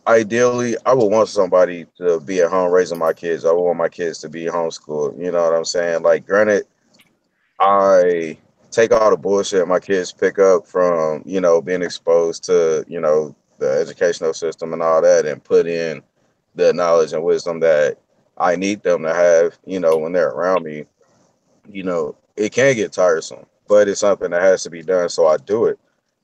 ideally, I would want somebody to be at home raising my kids. I would want my kids to be homeschooled. You know what I'm saying? Like, granted, I take all the bullshit my kids pick up from, you know, being exposed to, you know, the educational system and all that, and put in the knowledge and wisdom that I need them to have, you know, when they're around me. You know, it can get tiresome, but it's something that has to be done, so I do it.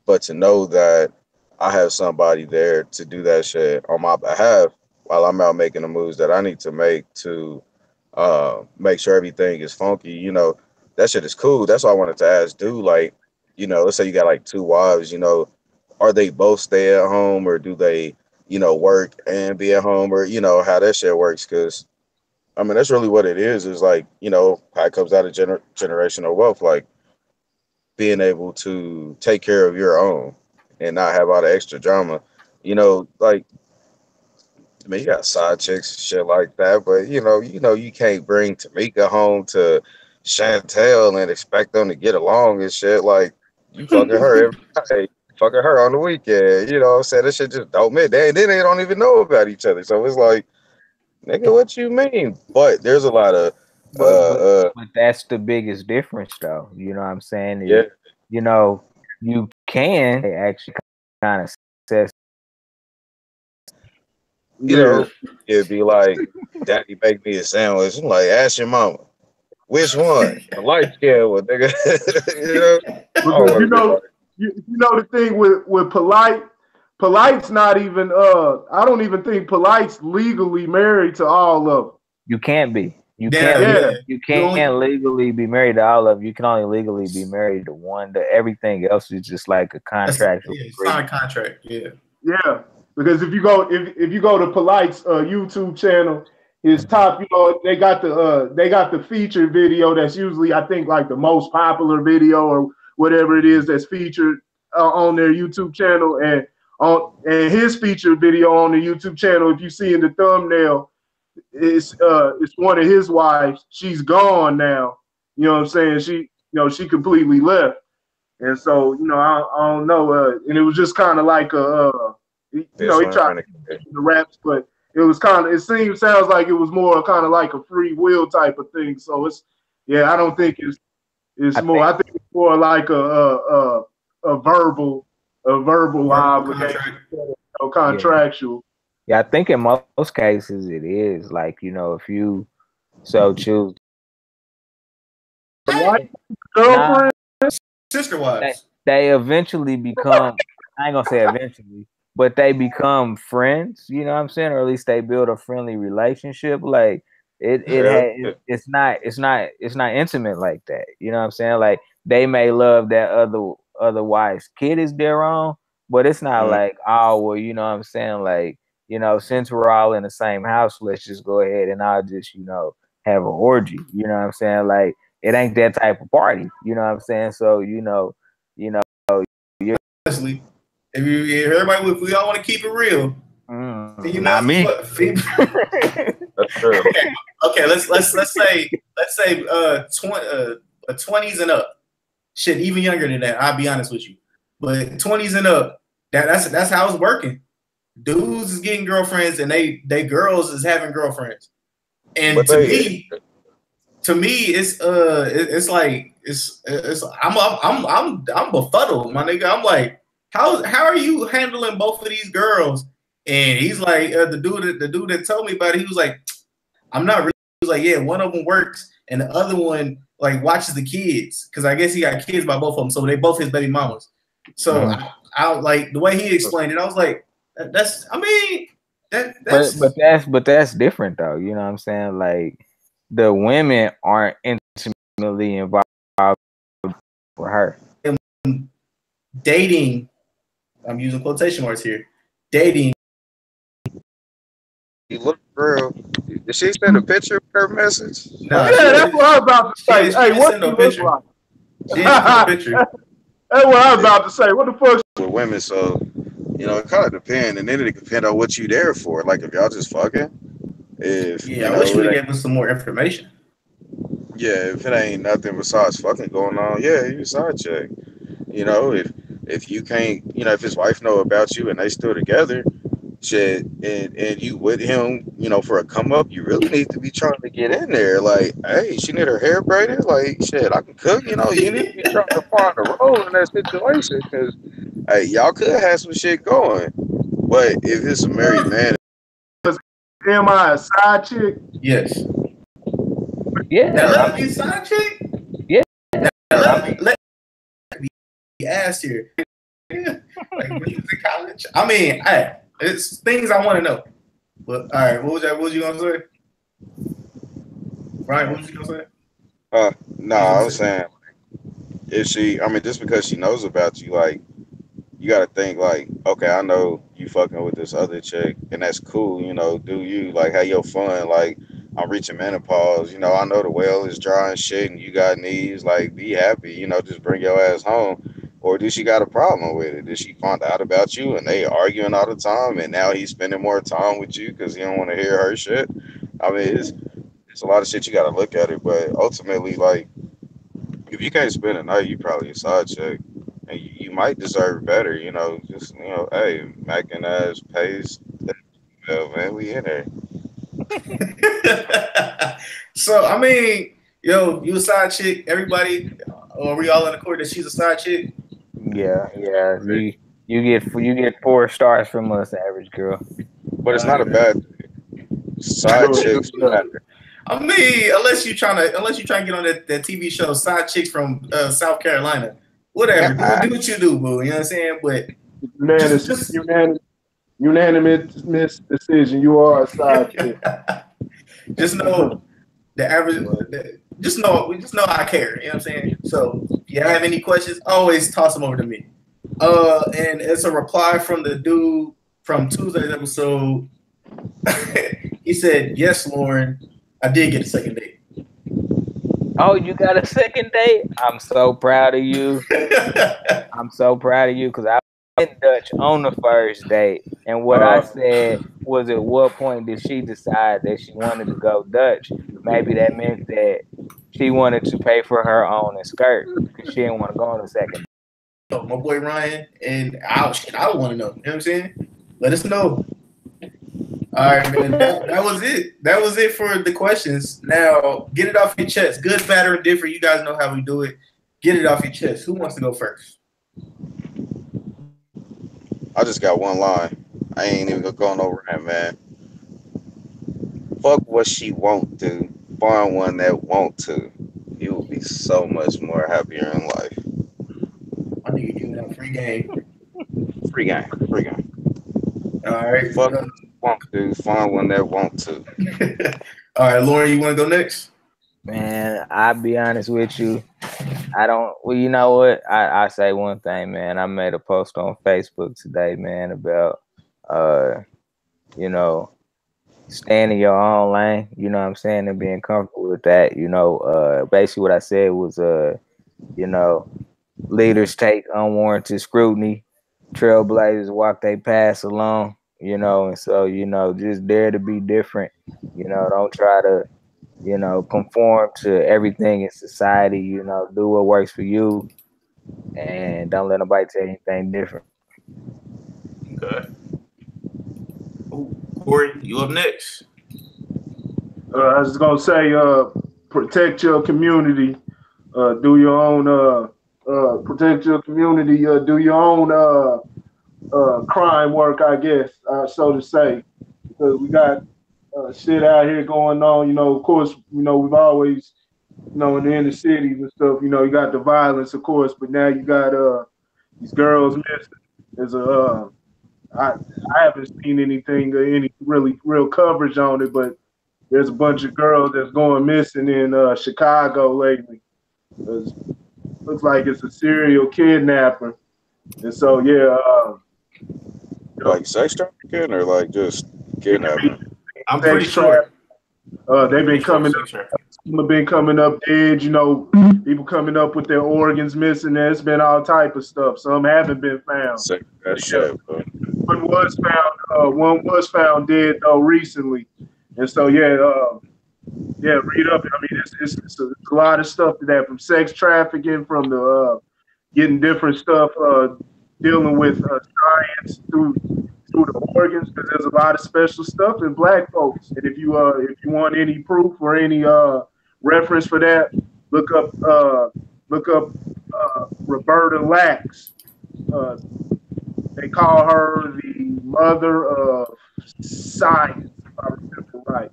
But to know that I have somebody there to do that shit on my behalf while I'm out making the moves that I need to make to make sure everything is funky, you know, that shit is cool. That's why I wanted to ask, dude, like, you know, let's say you got like two wives, you know, are they both stay at home, or do they, you know, work and be at home, or, you know, how that shit works? Because I mean, that's really what it is like, you know, how it comes out of generational wealth, like being able to take care of your own and not have all the extra drama, you know, like, I mean, you got side chicks and shit like that, but you can't bring Tamika home to Chantel and expect them to get along and shit. Like, you fucking her every day, fucking her on the weekend. You know what I'm saying? This shit just don't mean then they don't even know about each other. So it's like, nigga, what you mean? But there's a lot of But that's the biggest difference, though. You know what I'm saying? yeah. You know, you can actually kind of assess. You know, it'd be like, Daddy make me a sandwich. I'm like, ask your mama. Which one? The light skin one, nigga. You know? Because you know the thing with Polite's not even I don't even think Polite's legally married to all of them. You can't be. You can't legally be married to all of them. You can only legally be married to one. Everything else is just like a contractual. Sign contract. Yeah. Yeah. Because if you go to Polite's YouTube channel, his top, you know, they got the featured video that's usually, I think, like the most popular video or whatever it is that's featured on their YouTube channel, and his featured video on the YouTube channel, if you see in the thumbnail, it's one of his wives. She's gone now. You know what I'm saying? She completely left, and so I don't know. And it was just kind of like he tried to get the raps, but it was sounds like it was more kind of like a free will type of thing. So I don't think it's more. I think it's more like a verbal obligation, contractual. Yeah, I think in most cases it is like, if you so choose. Girlfriend, sister wives. They eventually become. I ain't gonna say eventually, but they become friends. You know what I'm saying, or at least they build a friendly relationship. Like it's not intimate like that. You know what I'm saying? Like they may love that other wife's kid is their own, but it's not like, oh well, you know what I'm saying? Like, since we're all in the same house, let's just go ahead and I'll just have an orgy. You know what I'm saying? Like it ain't that type of party. You know what I'm saying? So honestly, if we all want to keep it real, not me. That's true. Okay, let's say 20s and up. Shit, even younger than that. I'll be honest with you, but 20s and up. That's how it's working. dudes is getting girlfriends and they girls is having girlfriends. And But to me, it's like I'm befuddled, my nigga. I'm like, how are you handling both of these girls? And he's like, the dude that told me about it, he was like, I'm not really. He was like, yeah, one of them works and the other one like watches the kids because I guess he got kids by both of them, so they both his baby mamas. So I like the way he explained it. I was like, that's but that's different though. You know what I'm saying? Like the women aren't intimately involved with her. Dating, I'm using quotation marks here. Dating. You look real. Did she send a picture of her message? No, yeah, that's what I was about to say. Hey, what do you look like? She didn't send a picture. That's what I was about to say. What the fuck? With women, so you know, it kind of depends, and then it depends on what you there for. Like if y'all just fucking, if I wish we gave us some more information. Yeah, if it ain't nothing besides fucking going on, yeah, you side check. You know, if you can't, you know, if his wife know about you and they still together, shit, and you with him, you know, for a come up, you really need to be trying to get in there. Like, hey, she need her hair braided. Like, shit, I can cook. You know, you need to be trying to find a role in that situation because, hey, y'all could have some shit going. But if it's a married man, am I a side chick? Yes. Yeah. Now let me be a side chick. Yeah. Now let me be asked here. Like when you was in college. I mean, it's things I want to know. But all right, what was you gonna say? Ryan, what was you gonna say? no, I was saying if she, I mean, just because she knows about you, like, you got to think like, okay, I know you fucking with this other chick, and that's cool. You know, do you like have your fun? Like, I'm reaching menopause. You know, I know the well is dry and shit, and you got needs. Like, be happy. You know, just bring your ass home. Or does she got a problem with it? Did she find out about you and they arguing all the time, and now he's spending more time with you because he don't want to hear her shit? I mean, it's a lot of shit you got to look at it, but ultimately, like, if you can't spend a night, you probably a side chick. And you might deserve better, you know. Just, you know, hey, Mac and ass pays. Well, man, we in there. So I mean, yo, you a side chick? Everybody, are we all in accord that she's a side chick? Yeah. You get 4 stars from us, average girl. But it's not a bad side chicks. I mean, unless you trying to get on that TV show, Side Chicks from South Carolina, whatever. Do what you do, boo. You know what I'm saying? But unanimous decision. You are a side chick. Just know the average. Just know I care. You know what I'm saying? So if you have any questions, always toss them over to me. And it's a reply from the dude from Tuesday's episode. He said, "Yes, Lauren, I did get a second date." Oh, you got a second date? I'm so proud of you. I'm so proud of you because I was in Dutch on the first date. And what I said was, at what point did she decide that she wanted to go Dutch? Maybe that meant that she wanted to pay for her own and skirt because she didn't want to go on a second date. Oh, my boy Ryan, and I want to know. You know what I'm saying? Let us know. All right, man. That was it. That was it for the questions. Now, get it off your chest. Good, bad, or different. You guys know how we do it. Get it off your chest. Who wants to go first? I just got one line. I ain't even going over that, man. Fuck what she won't do. Find one that want to. You will be so much more happier in life. I need you that free game. Free game. All right. Fuck what you want to. Find one that want to. All right, Lauren, you want to go next? Man, I'll be honest with you. I don't. Well, you know what? I say one thing, man. I made a post on Facebook today, man, about you know, staying in your own lane. You know what I'm saying, and being comfortable with that. You know, basically what I said was, you know, leaders take unwarranted scrutiny. Trailblazers walk their paths alone. You know, and so, you know, just dare to be different. You know, don't try to, you know, conform to everything in society. You know, do what works for you, and don't let nobody tell you anything different. Okay. Corey, you up next. I was gonna say, protect your community. Do your own. Protect your community. Do your own crime work, I guess, so to say, because we got shit out here going on. You know, of course, you know we've always, you know, in the inner cities and stuff. You know, you got the violence, of course, but now you got these girls missing. There's I haven't seen anything, any really real coverage on it, but there's a bunch of girls that's going missing in Chicago lately. Looks like it's a serial kidnapper, and so yeah. Like sex trafficking or like just kidnapping? I'm pretty sure. They've been coming up. Some have been coming up dead. You know, people coming up with their organs missing. There's been all type of stuff. Some haven't been found. That shit, bro. One was found. One was found dead though recently, and so yeah, read up. I mean, it's a lot of stuff to that, from sex trafficking, from the getting different stuff, dealing with science through the organs, because there's a lot of special stuff in Black folks. And if you want any proof or any reference for that, look up Roberta Lax. They call her the mother of science, if I remember right.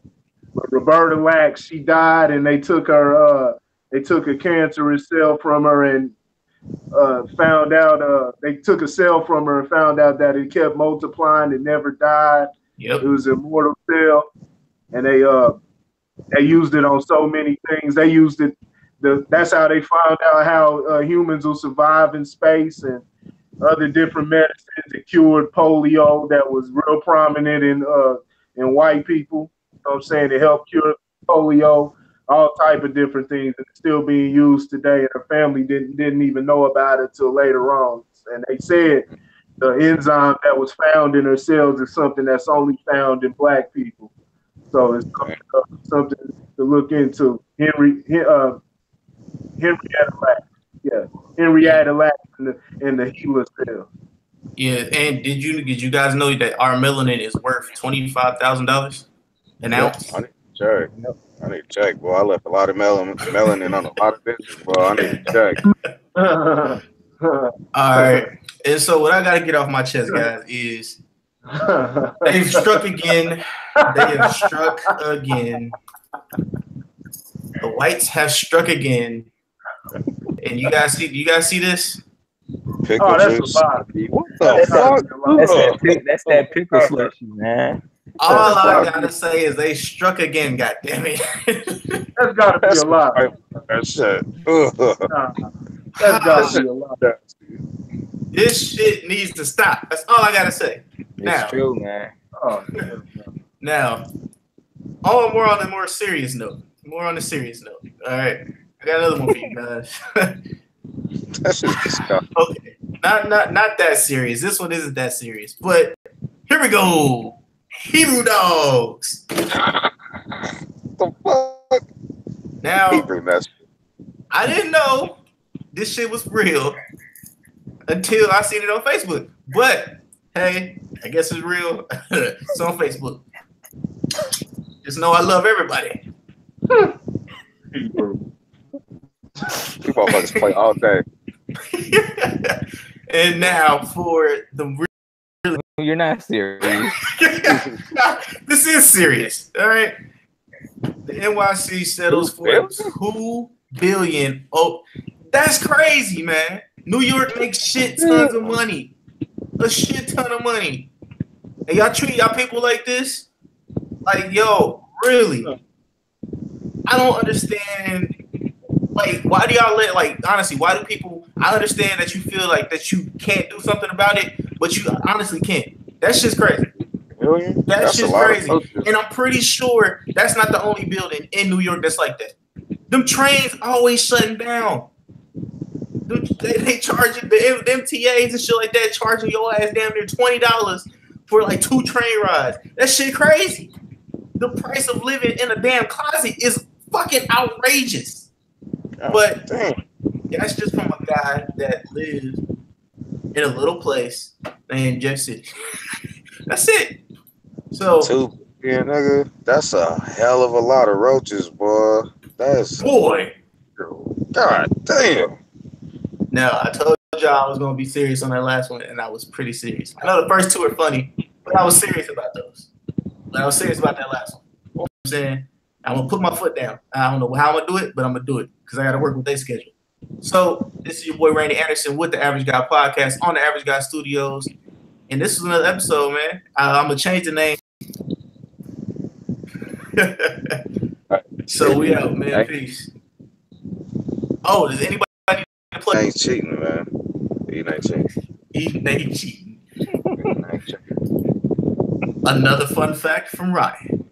But Roberta Lax, she died, and they took a cancerous cell from her and found out they took a cell from her and found out that it kept multiplying. It never died. Yep. It was an immortal cell, and they used it on so many things. They used it. That's how they found out how humans will survive in space, and other different medicines that cured polio that was real prominent in white people. You know what I'm saying? To help cure polio, all type of different things, and it's still being used today. And her family didn't even know about it till later on. And they said the enzyme that was found in her cells is something that's only found in Black people. So it's something to look into. Henrietta Lacks. Yeah, Henrietta Lacks in the HeLa cell. Yeah, and did you guys know that our melanin is worth $25,000 an ounce? I need to check. Boy, I left a lot of melanin on a lot of bitches. Boy, I need to check. All right. And so what I got to get off my chest, guys, is they've struck again. They have struck again. The whites have struck again. And you guys see this? Pickle juice. What the fuck? That's that pickle slushy, man. All I gotta say is they struck again. God damn it! That's gotta be a lot. That shit. That's gotta be a lot. This shit needs to stop. That's all I gotta say. It's true, man. Now, more on the serious note. More on the serious note. All right, I got another one for you guys. That's just disgusting. Okay, not that serious. This one isn't that serious, but here we go. Hebrew dogs. The fuck? Now, I didn't know this shit was real until I seen it on Facebook. But hey, I guess it's real. It's on Facebook. Just know I love everybody. You motherfuckers play all day. And now for the You're not serious. This is serious. All right. The NYC settles for $2 billion. Oh, that's crazy, man. New York makes shit tons of money. A shit ton of money. And y'all treat y'all people like this? Like, yo, really? I don't understand. Like, why do y'all honestly, why do people, I understand that you feel like that you can't do something about it, but you honestly can't. That shit's crazy. That's just crazy. And I'm pretty sure that's not the only building in New York that's like that. Them trains always shutting down. They charging the MTAs and shit like that, charging your ass damn near $20 for like 2 train rides. That shit crazy. The price of living in a damn closet is fucking outrageous. But that's just from a guy that lives in a little place named Jeff City. That's it. So 2 billion, nigga. That's a hell of a lot of roaches, boy. That's boy. God damn. Now I told y'all I was gonna be serious on that last one, and I was pretty serious. I know the first two are funny, but I was serious about those. But I was serious about that last one. You know what I'm saying? I'm gonna put my foot down. I don't know how I'm gonna do it, but I'm gonna do it because I gotta work with their schedule. So this is your boy Randy Anderson with the Average Guy Podcast on the Average Guy Studios, and this is another episode, man. I'm gonna change the name. So we out, man. Peace. Oh, does anybody need to play? He ain't cheating, man. He ain't cheating. He ain't cheating. Another fun fact from Ryan.